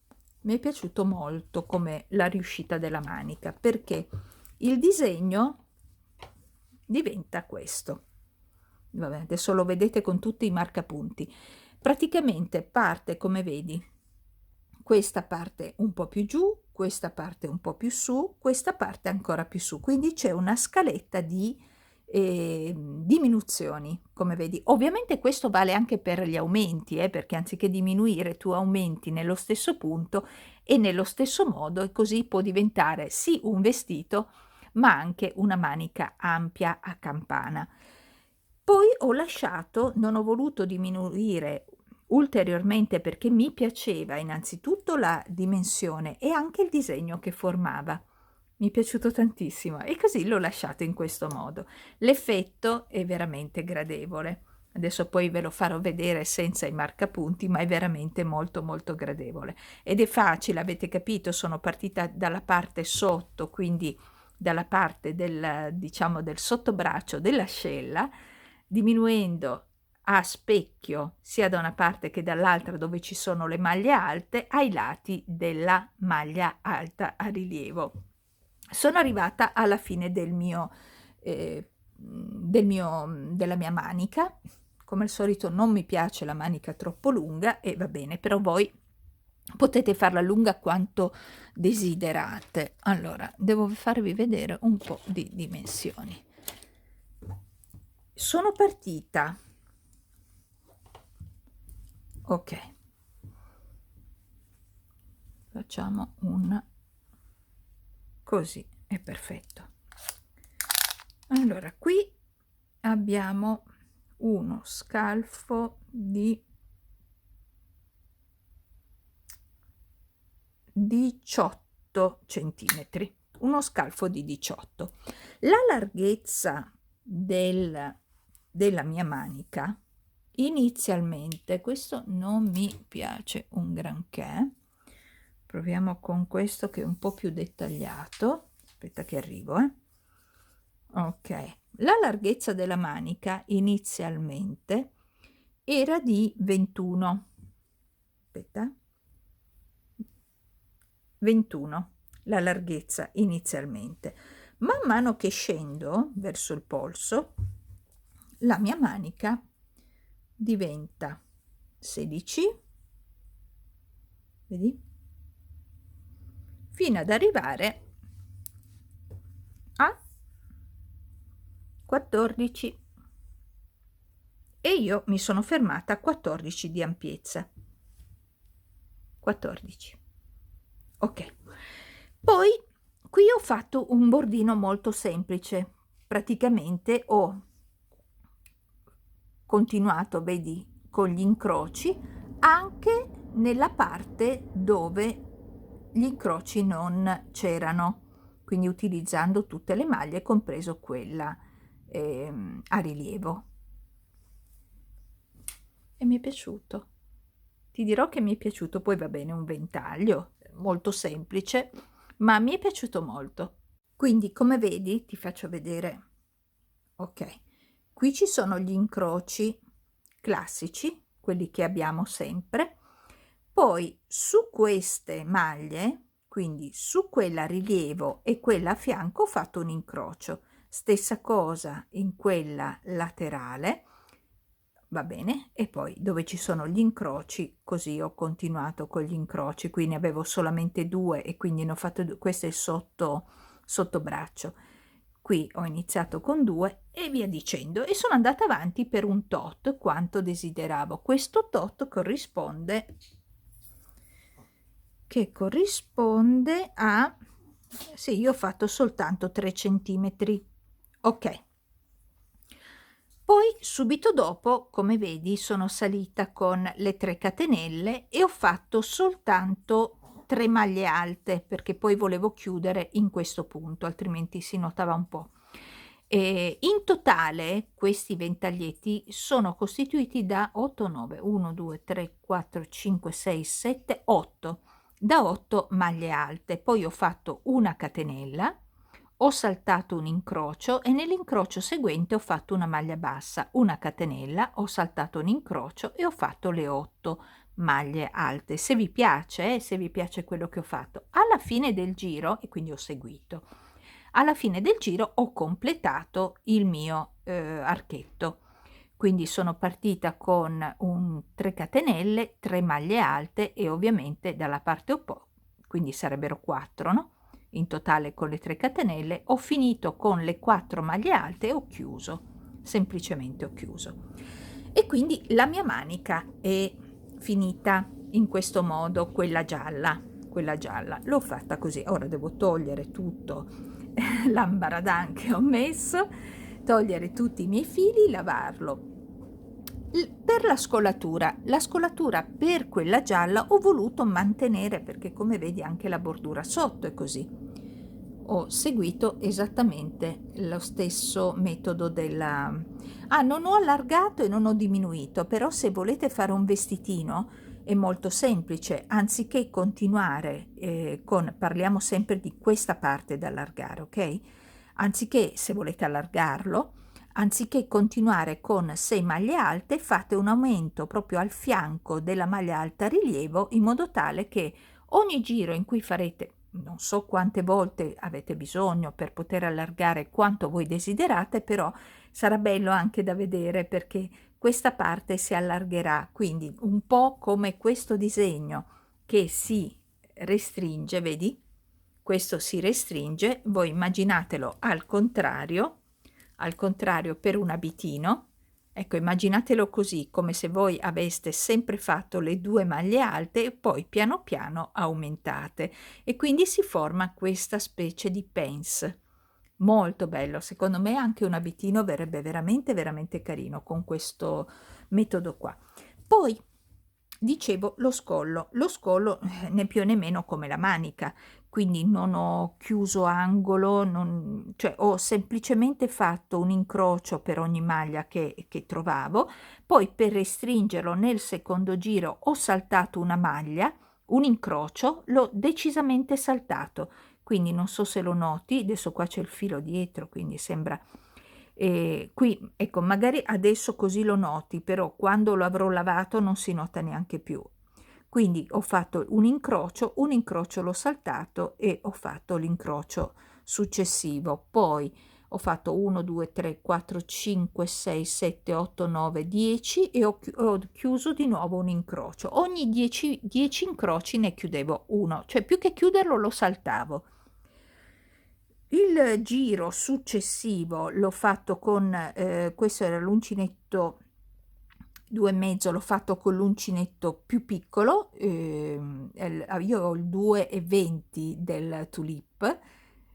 Speaker 1: mi è piaciuto molto come la riuscita della manica, perché il disegno diventa questo. Vabbè, adesso lo vedete con tutti i marcapunti. Praticamente parte, come vedi, questa parte un po' più giù, questa parte un po' più su, questa parte ancora più su, quindi c'è una scaletta di diminuzioni, come vedi. Ovviamente questo vale anche per gli aumenti, perché anziché diminuire tu aumenti nello stesso punto e nello stesso modo, e così può diventare sì un vestito ma anche una manica ampia a campana. Poi ho lasciato, non ho voluto diminuire ulteriormente perché mi piaceva innanzitutto la dimensione e anche il disegno che formava. Mi è piaciuto tantissimo e così l'ho lasciato in questo modo. L'effetto è veramente gradevole. Adesso poi ve lo farò vedere senza i marcapunti, ma è veramente molto molto gradevole. Ed è facile, avete capito, sono partita dalla parte sotto, quindi dalla parte del, diciamo, del sottobraccio dell'ascella, diminuendo a specchio sia da una parte che dall'altra dove ci sono le maglie alte ai lati della maglia alta a rilievo. Sono arrivata alla fine della mia manica. Come al solito non mi piace la manica troppo lunga e va bene, però voi potete farla lunga quanto desiderate. Allora, devo farvi vedere un po' di dimensioni. Sono partita, ok, facciamo un così, è perfetto. Allora, qui abbiamo uno scalfo di 18 centimetri, uno scalfo di 18. La larghezza della mia manica inizialmente, questo non mi piace un granché, proviamo con questo che è un po' più dettagliato, aspetta che arrivo, ok, la larghezza della manica inizialmente era di 21, aspetta, 21 la larghezza inizialmente. Man mano che scendo verso il polso, la mia manica diventa 16, vedi? Fino ad arrivare a 14 e io mi sono fermata a 14 di ampiezza. 14. Ok. Poi qui ho fatto un bordino molto semplice. Praticamente ho continuato, vedi, con gli incroci anche nella parte dove gli incroci non c'erano, quindi utilizzando tutte le maglie, compreso quella a rilievo. E mi è piaciuto. Ti dirò che mi è piaciuto, poi va bene un ventaglio molto semplice, ma mi è piaciuto molto. Quindi come vedi, ti faccio vedere, ok, qui ci sono gli incroci classici, quelli che abbiamo sempre. Poi su queste maglie, quindi su quella a rilievo e quella a fianco, ho fatto un incrocio. Stessa cosa in quella laterale, va bene, e poi dove ci sono gli incroci, così ho continuato con gli incroci. Qui ne avevo solamente 2 e quindi ne ho fatto questo è sotto braccio. Qui ho iniziato con 2 e via dicendo, e sono andata avanti per un tot quanto desideravo. Questo tot corrisponde a, sì, io ho fatto soltanto 3 centimetri. Ok. Poi subito dopo, come vedi, sono salita con le 3 catenelle e ho fatto soltanto 3 maglie alte, perché poi volevo chiudere in questo punto, altrimenti si notava un po'. In totale questi ventaglietti sono costituiti da 8, 9, 1, 2, 3, 4, 5, 6, 7, 8, da 8 maglie alte. Poi ho fatto una catenella, ho saltato un incrocio e nell'incrocio seguente ho fatto una maglia bassa, una catenella, ho saltato un incrocio e ho fatto le 8 maglie alte. Se vi piace quello che ho fatto, alla fine del giro, e quindi ho seguito, alla fine del giro ho completato il mio archetto. Quindi sono partita con un 3 catenelle, 3 maglie alte e ovviamente dalla parte opposta, quindi sarebbero 4, no? In totale con le 3 catenelle ho finito con le 4 maglie alte e ho chiuso, semplicemente ho chiuso. E quindi la mia manica è finita in questo modo, quella gialla, l'ho fatta così. Ora devo togliere tutto l'ambaradan che ho messo, togliere tutti i miei fili, lavarlo. Per la scolatura per quella gialla ho voluto mantenere, perché come vedi anche la bordura sotto è così. Ho seguito esattamente lo stesso metodo della... non ho allargato e non ho diminuito, però se volete fare un vestitino è molto semplice, anziché continuare parliamo sempre di questa parte da allargare, ok? Anziché, se volete allargarlo, anziché continuare con 6 maglie alte, fate un aumento proprio al fianco della maglia alta a rilievo, in modo tale che ogni giro in cui farete, non so quante volte avete bisogno per poter allargare quanto voi desiderate, però sarà bello anche da vedere, perché questa parte si allargherà, quindi un po' come questo disegno che si restringe, vedi? Questo si restringe, voi immaginatelo al contrario per un abitino. Ecco, immaginatelo così, come se voi aveste sempre fatto le 2 maglie alte e poi piano piano aumentate, e quindi si forma questa specie di pence. Molto bello, secondo me anche un abitino verrebbe veramente veramente carino con questo metodo qua. Poi dicevo lo scollo né più né meno come la manica, quindi non ho chiuso angolo, cioè ho semplicemente fatto un incrocio per ogni maglia che trovavo. Poi per restringerlo nel secondo giro ho saltato una maglia, un incrocio, l'ho decisamente saltato, quindi non so se lo noti, adesso qua c'è il filo dietro, quindi sembra... qui, ecco, magari adesso così lo noti, però quando lo avrò lavato non si nota neanche più. Quindi ho fatto un incrocio l'ho saltato e ho fatto l'incrocio successivo. Poi ho fatto 1, 2, 3, 4, 5, 6, 7, 8, 9, 10 e ho chiuso di nuovo un incrocio. Ogni 10 incroci ne chiudevo uno, cioè più che chiuderlo lo saltavo. Il giro successivo l'ho fatto con, questo era l'uncinetto 2,5, l'ho fatto con l'uncinetto più piccolo, io ho il 2,20 del Tulip,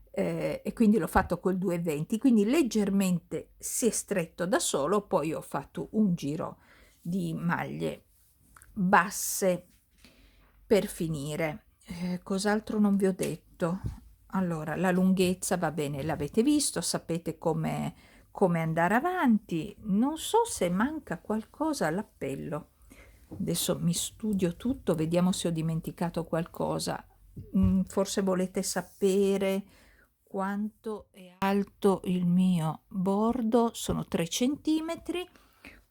Speaker 1: e quindi l'ho fatto col 2,20, quindi leggermente si è stretto da solo. Poi ho fatto un giro di maglie basse per finire. Cos'altro non vi ho detto? Allora, la lunghezza va bene, l'avete visto, sapete come andare avanti. Non so se manca qualcosa all'appello. Adesso mi studio tutto, vediamo se ho dimenticato qualcosa. Forse volete sapere quanto è alto il mio bordo? Sono 3 centimetri.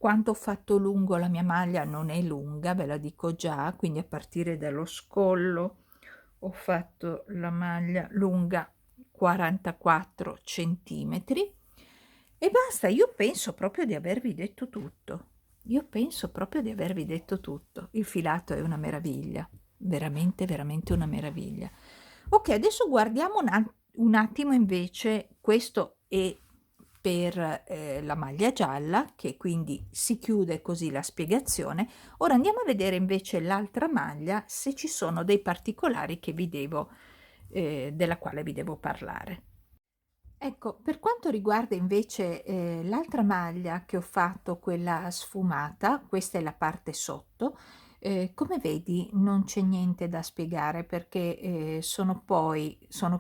Speaker 1: quanto ho fatto lungo la mia maglia non è lunga, ve la dico già, quindi a partire dallo scollo ho fatto la maglia lunga 44 centimetri e basta. Io penso proprio di avervi detto tutto. Io penso proprio di avervi detto tutto. Il filato è una meraviglia, veramente, veramente una meraviglia. Ok, adesso guardiamo un attimo invece, questo è per la maglia gialla, che quindi si chiude così la spiegazione. Ora andiamo a vedere invece l'altra maglia, se ci sono dei particolari che vi devo, della quale vi devo parlare. Ecco, per quanto riguarda invece l'altra maglia che ho fatto, quella sfumata, questa è la parte sotto, come vedi non c'è niente da spiegare perché sono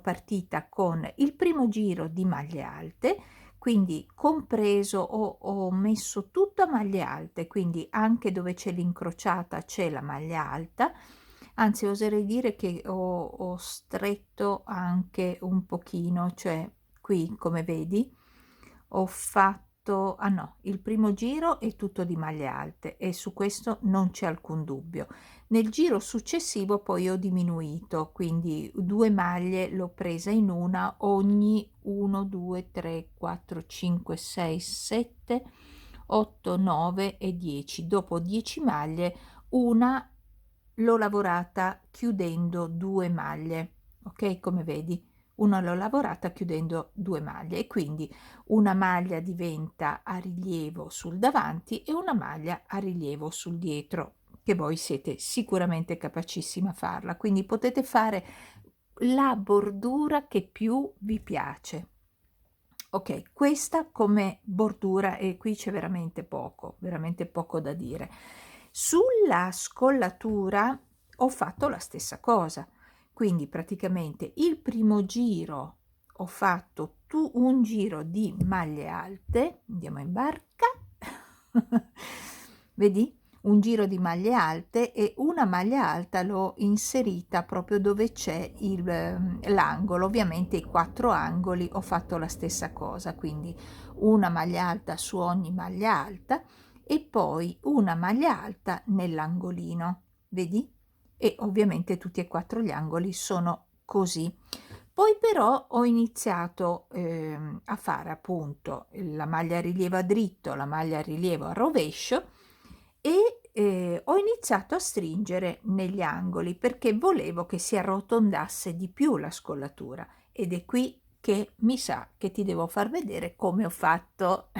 Speaker 1: partita con il primo giro di maglie alte, quindi compreso, ho messo tutto a maglie alte, quindi anche dove c'è l'incrociata c'è la maglia alta, anzi oserei dire che ho stretto anche un pochino, cioè qui come vedi ho fatto, ah no, il primo giro è tutto di maglie alte e su questo non c'è alcun dubbio. Nel giro successivo poi ho diminuito, quindi 2 maglie l'ho presa in una ogni 1 2 3 4 5 6 7 8 9 e 10. Dopo 10 maglie una l'ho lavorata chiudendo 2 maglie, ok, come vedi una l'ho lavorata chiudendo 2 maglie e quindi una maglia diventa a rilievo sul davanti e una maglia a rilievo sul dietro, che voi siete sicuramente capacissima a farla, quindi potete fare la bordura che più vi piace. Ok, questa come bordura, e qui c'è veramente poco da dire. Sulla scollatura ho fatto la stessa cosa, quindi praticamente il primo giro ho fatto un giro di maglie alte, andiamo in barca, vedi? Un giro di maglie alte e una maglia alta l'ho inserita proprio dove c'è l'angolo, ovviamente i 4 angoli ho fatto la stessa cosa, quindi una maglia alta su ogni maglia alta e poi una maglia alta nell'angolino, vedi? E ovviamente tutti e 4 gli angoli sono così. Poi però ho iniziato a fare appunto la maglia a rilievo a dritto, la maglia a rilievo a rovescio e ho iniziato a stringere negli angoli perché volevo che si arrotondasse di più la scollatura ed è qui che mi sa che ti devo far vedere come ho fatto.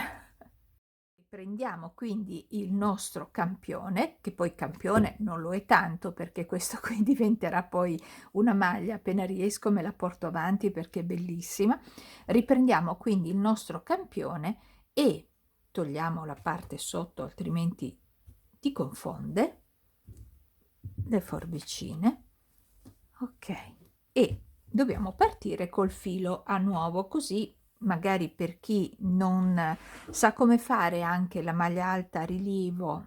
Speaker 1: Prendiamo quindi il nostro campione, che poi campione non lo è tanto perché questo qui diventerà poi una maglia, appena riesco me la porto avanti perché è bellissima. Riprendiamo quindi il nostro campione e togliamo la parte sotto, altrimenti ti confonde, le forbicine, ok, e dobbiamo partire col filo a nuovo, così magari per chi non sa come fare anche la maglia alta a rilievo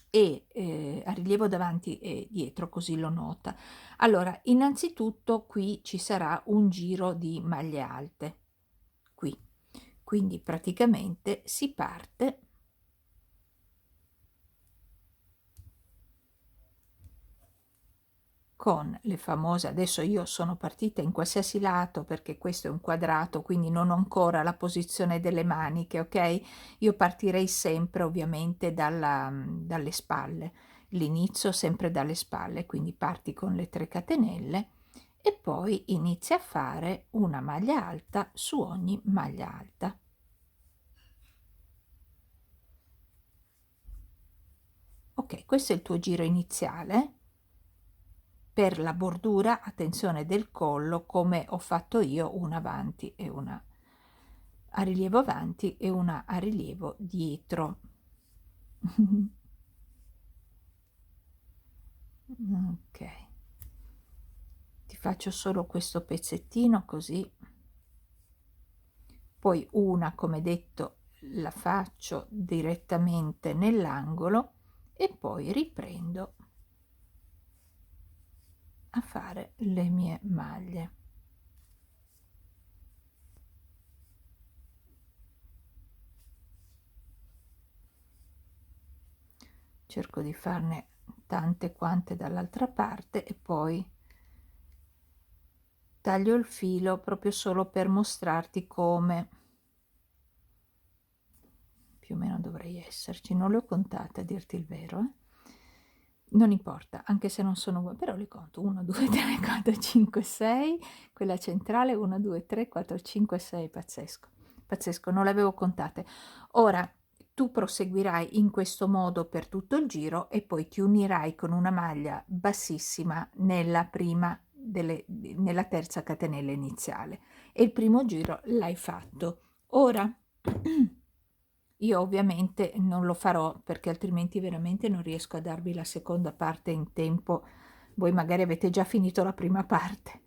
Speaker 1: e a rilievo davanti e dietro, così lo nota. Allora, innanzitutto qui ci sarà un giro di maglie alte, qui, quindi praticamente si parte con le famose, adesso io sono partita in qualsiasi lato perché questo è un quadrato, quindi non ho ancora la posizione delle maniche, ok? Io partirei sempre ovviamente dalle spalle, l'inizio sempre dalle spalle, quindi parti con le 3 catenelle e poi inizi a fare una maglia alta su ogni maglia alta. Ok, questo è il tuo giro iniziale. Per la bordura, attenzione del collo, come ho fatto io, una avanti e una a rilievo avanti e una a rilievo dietro. Ok, ti faccio solo questo pezzettino così, poi una, come detto, la faccio direttamente nell'angolo e poi riprendo a fare le mie maglie. cerco di farne tante quante dall'altra parte e poi taglio il filo proprio solo per mostrarti come più o meno dovrei esserci. Non le ho contate, a dirti il vero, non importa, anche se non sono uguali, però le conto 1 2 3 4 5 6, quella centrale 1 2 3 4 5 6, pazzesco, pazzesco, non le avevo contate. Ora tu proseguirai in questo modo per tutto il giro e poi ti unirai con una maglia bassissima nella nella terza catenella iniziale e il primo giro l'hai fatto. Ora io ovviamente non lo farò perché altrimenti veramente non riesco a darvi la seconda parte in tempo. Voi magari avete già finito la prima parte.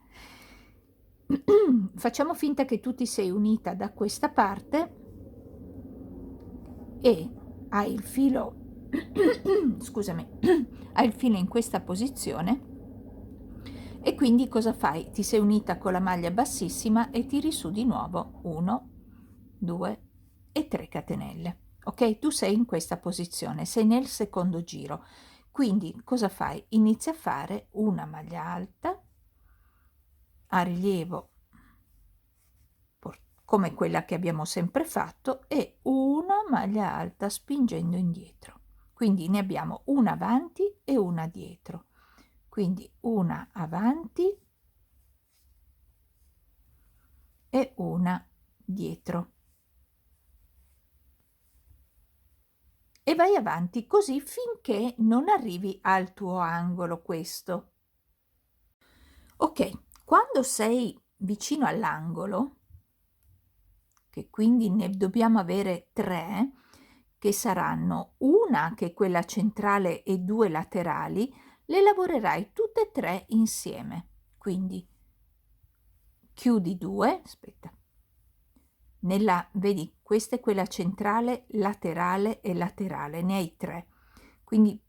Speaker 1: Facciamo finta che tu ti sei unita da questa parte e hai il filo, scusami, hai il filo in questa posizione e quindi cosa fai? Ti sei unita con la maglia bassissima e tiri su di nuovo 1, 2 e 3 catenelle. Ok, tu sei in questa posizione, sei nel secondo giro, quindi cosa fai? Inizi a fare una maglia alta a rilievo come quella che abbiamo sempre fatto e una maglia alta spingendo indietro, quindi ne abbiamo una avanti e una dietro, quindi una avanti e una dietro e vai avanti così finché non arrivi al tuo angolo. Questo, ok, quando sei vicino all'angolo, che quindi ne dobbiamo avere 3, che saranno una che è quella centrale e 2 laterali, le lavorerai tutte e 3 insieme, quindi chiudi 2, aspetta, vedi, questa è quella centrale, laterale e laterale, ne hai 3, quindi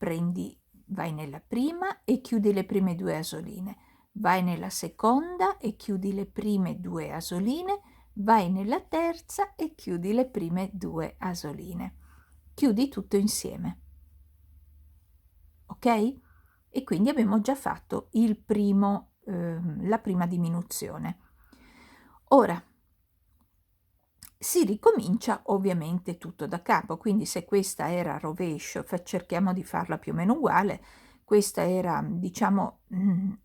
Speaker 1: vai nella prima e chiudi le prime 2 asoline, vai nella seconda e chiudi le prime 2 asoline, vai nella terza e chiudi le prime 2 asoline, chiudi tutto insieme, ok? E quindi abbiamo già fatto la prima diminuzione. Ora si ricomincia ovviamente tutto da capo, quindi se questa era rovescio, cerchiamo di farla più o meno uguale, questa era diciamo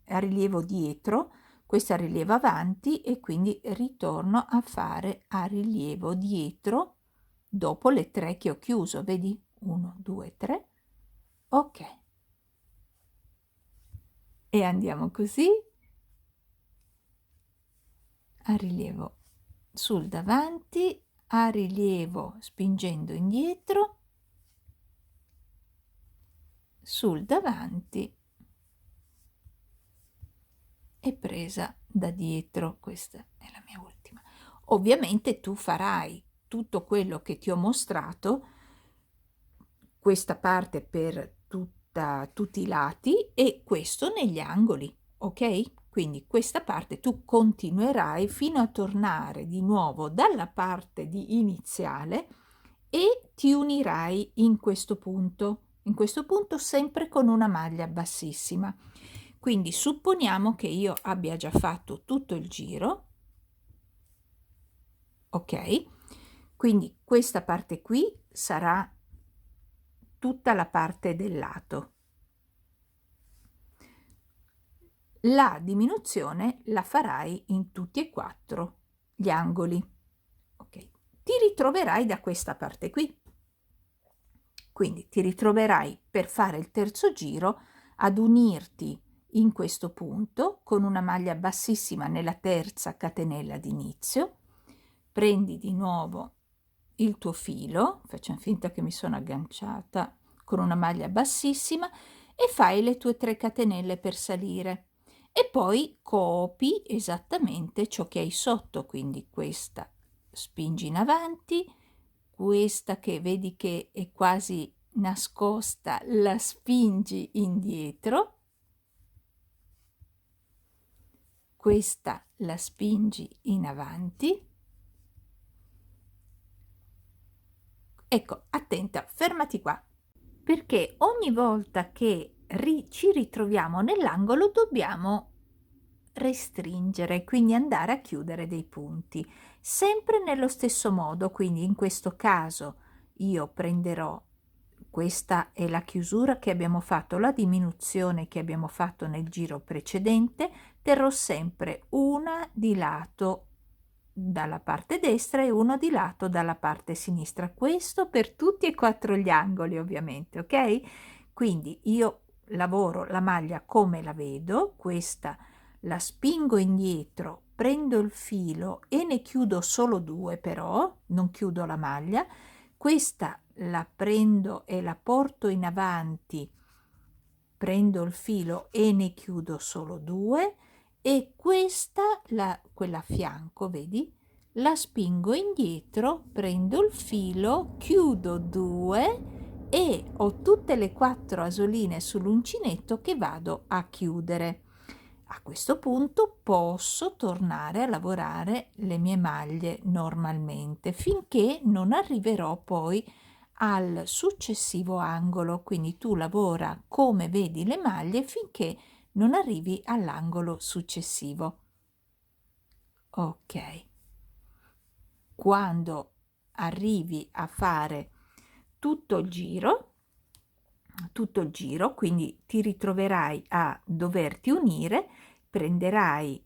Speaker 1: a rilievo dietro, questa a rilievo avanti e quindi ritorno a fare a rilievo dietro dopo le 3 che ho chiuso, vedi? 1 2 3, ok, e andiamo così a rilievo sul davanti, a rilievo spingendo indietro, sul davanti e presa da dietro. Questa è la mia ultima. Ovviamente tu farai tutto quello che ti ho mostrato, questa parte per tutti i lati e questo negli angoli, ok? Quindi questa parte tu continuerai fino a tornare di nuovo dalla parte di iniziale e ti unirai in questo punto sempre con una maglia bassissima. Quindi supponiamo che io abbia già fatto tutto il giro, ok? Quindi questa parte qui sarà tutta la parte del lato. La diminuzione la farai in tutti e 4 gli angoli, ok? Ti ritroverai da questa parte qui, quindi ti ritroverai per fare il terzo giro ad unirti in questo punto con una maglia bassissima nella terza catenella d'inizio, prendi di nuovo il tuo filo, facciamo finta che mi sono agganciata con una maglia bassissima e fai le tue 3 catenelle per salire e poi copi esattamente ciò che hai sotto, quindi questa spingi in avanti, questa che vedi che è quasi nascosta la spingi indietro, questa la spingi in avanti. Ecco, attenta, fermati qua. perché ogni volta che ci ritroviamo nell'angolo dobbiamo restringere, quindi andare a chiudere dei punti, sempre nello stesso modo. Quindi in questo caso io prenderò, questa è la chiusura che abbiamo fatto, la diminuzione che abbiamo fatto nel giro precedente, terrò sempre una di lato dalla parte destra e uno di lato dalla parte sinistra, questo per tutti e 4 gli angoli ovviamente, ok? Quindi io lavoro la maglia come la vedo, questa la spingo indietro, prendo il filo e ne chiudo solo 2, però non chiudo la maglia, questa la prendo e la porto in avanti, prendo il filo e ne chiudo solo 2, e questa, quella a fianco, vedi, la spingo indietro, prendo il filo, chiudo 2 e ho tutte le 4 asoline sull'uncinetto che vado a chiudere. A questo punto posso tornare a lavorare le mie maglie normalmente finché non arriverò poi al successivo angolo. Quindi tu lavora come vedi le maglie finché non arrivi all'angolo successivo. Ok. Quando arrivi a fare tutto il giro, quindi ti ritroverai a doverti unire, prenderai,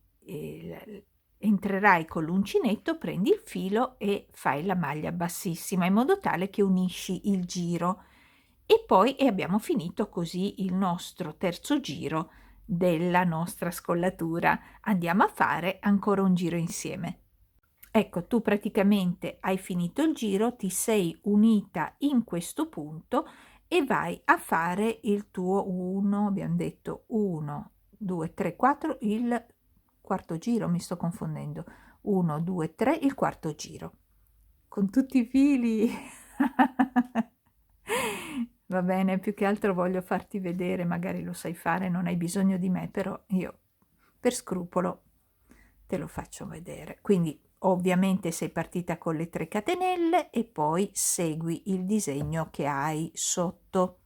Speaker 1: entrerai con l'uncinetto, prendi il filo e fai la maglia bassissima in modo tale che unisci il giro, e poi abbiamo finito così il nostro terzo giro della nostra scollatura. Andiamo a fare ancora un giro insieme. Ecco, tu praticamente hai finito il giro, ti sei unita in questo punto e vai a fare il tuo 1, abbiamo detto 1, 2, 3, 4, il quarto giro, mi sto confondendo, 1, 2, 3, il quarto giro, con tutti i fili. Va bene, più che altro voglio farti vedere, magari lo sai fare, non hai bisogno di me, però io per scrupolo te lo faccio vedere. Quindi ovviamente sei partita con le 3 catenelle e poi segui il disegno che hai sotto,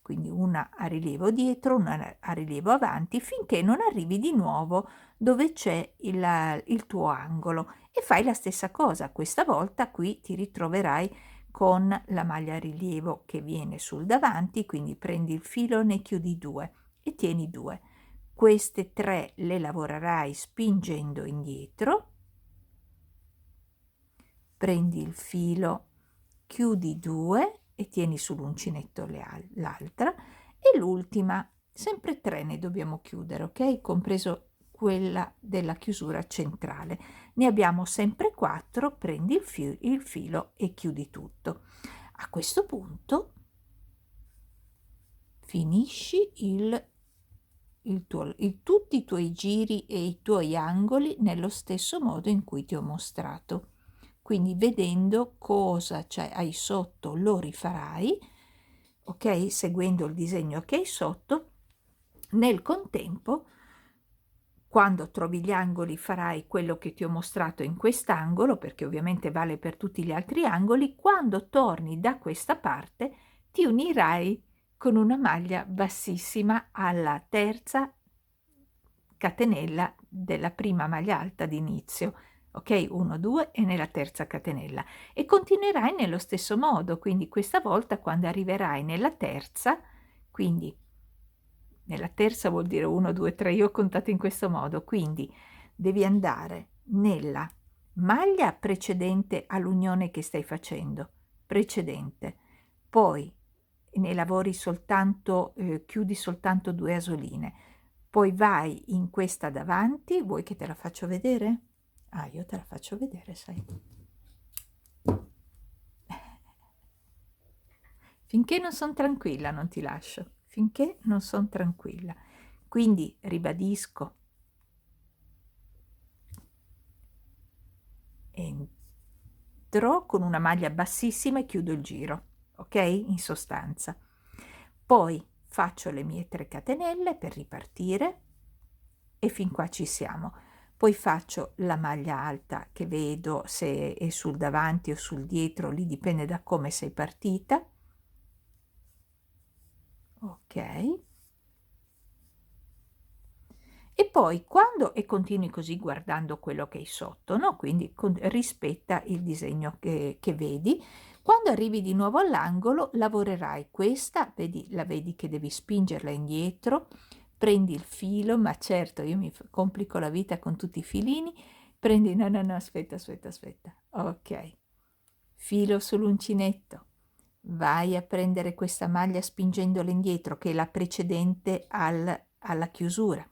Speaker 1: quindi una a rilievo dietro, una a rilievo avanti, finché non arrivi di nuovo dove c'è il tuo angolo, e fai la stessa cosa. Questa volta qui ti ritroverai con la maglia a rilievo che viene sul davanti, quindi prendi il filo, ne chiudi 2 e tieni 2. Queste 3 le lavorerai spingendo indietro, prendi il filo, chiudi 2 e tieni sull'uncinetto l'altra, e l'ultima, sempre 3 ne dobbiamo chiudere, ok? Compreso quella della chiusura centrale. Ne abbiamo sempre 4, prendi il filo e chiudi tutto. A questo punto finisci tutti i tuoi giri e i tuoi angoli nello stesso modo in cui ti ho mostrato. Quindi vedendo cosa hai sotto lo rifarai, ok? Seguendo il disegno che hai sotto. Nel contempo, quando trovi gli angoli farai quello che ti ho mostrato in quest'angolo, perché ovviamente vale per tutti gli altri angoli. Quando torni da questa parte ti unirai con una maglia bassissima alla terza catenella della prima maglia alta d'inizio, ok? 1, 2 e nella terza catenella, e continuerai nello stesso modo. Quindi questa volta quando arriverai nella terza, quindi nella terza vuol dire 1, 2, 3, io ho contato in questo modo, quindi devi andare nella maglia precedente all'unione che stai facendo, precedente, poi ne lavori soltanto, chiudi soltanto 2 asoline, poi vai in questa davanti. Vuoi che te la faccio vedere? Ah, io te la faccio vedere, sai. Finché non sono tranquilla non ti lascio, finché non sono tranquilla. Quindi ribadisco, entro con una maglia bassissima e chiudo il giro, ok? In sostanza. Poi faccio le mie 3 catenelle per ripartire e fin qua ci siamo. Poi faccio la maglia alta che vedo se è sul davanti o sul dietro, lì dipende da come sei partita. ok. E poi quando e continui così guardando quello che hai sotto, no, quindi rispetta il disegno che vedi. Quando arrivi di nuovo all'angolo lavorerai questa, vedi, la vedi che devi spingerla indietro, prendi il filo, ma certo io mi complico la vita con tutti i filini, prendi, no, no, no, aspetta, aspetta, aspetta, ok, filo sull'uncinetto, vai a prendere questa maglia spingendola indietro, che è la precedente alla chiusura,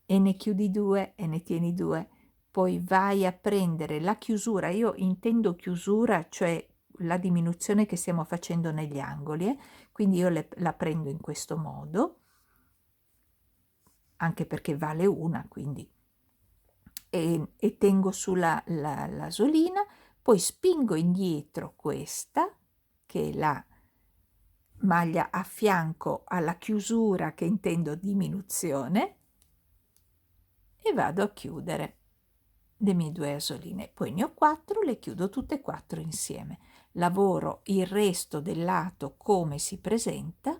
Speaker 1: e ne chiudi due e ne tieni due, poi vai a prendere la chiusura, io intendo chiusura, cioè la diminuzione che stiamo facendo negli angoli, quindi io la prendo in questo modo, anche perché vale una, quindi, e tengo sulla l'asolina, poi spingo indietro questa, che è la maglia a fianco alla chiusura che intendo diminuzione, e vado a chiudere le mie due asoline. Poi ne ho 4, le chiudo tutte e 4 insieme. Lavoro il resto del lato come si presenta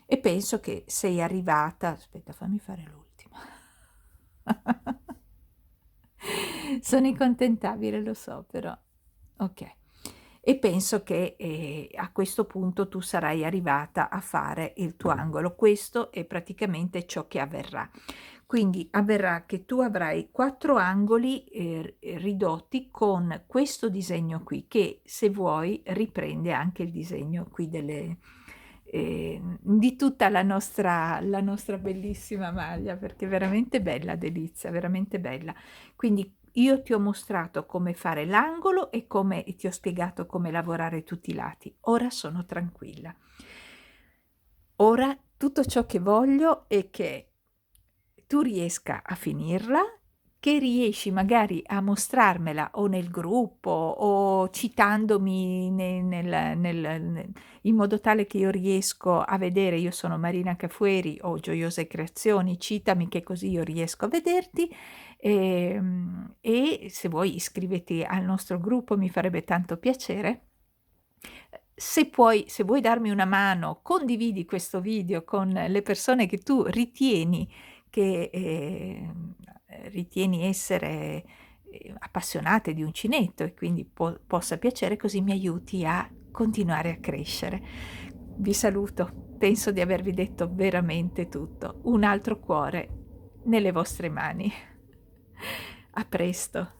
Speaker 1: e penso che sei arrivata. Aspetta, fammi fare l'ultima. Sono incontentabile, lo so, però. Ok. E penso che a questo punto tu sarai arrivata a fare il tuo angolo. Questo è praticamente ciò che avverrà. Quindi avverrà che tu avrai 4 angoli ridotti con questo disegno qui, che se vuoi riprende anche il disegno qui di tutta la nostra bellissima maglia, perché è veramente bella, Delizia, veramente bella. Quindi io ti ho mostrato come fare l'angolo e ti ho spiegato come lavorare tutti i lati. Ora sono tranquilla. Ora tutto ciò che voglio è che tu riesca a finirla, che riesci magari a mostrarmela o nel gruppo o citandomi in modo tale che io riesco a vedere, io sono Marina Cafueri o Gioiose Creazioni, citami che così io riesco a vederti, e se vuoi iscriviti al nostro gruppo, mi farebbe tanto piacere. Se vuoi darmi una mano, condividi questo video con le persone che tu che ritieni essere appassionate di uncinetto e quindi possa piacere, così mi aiuti a continuare a crescere. Vi saluto, penso di avervi detto veramente tutto. Un altro cuore nelle vostre mani. A presto.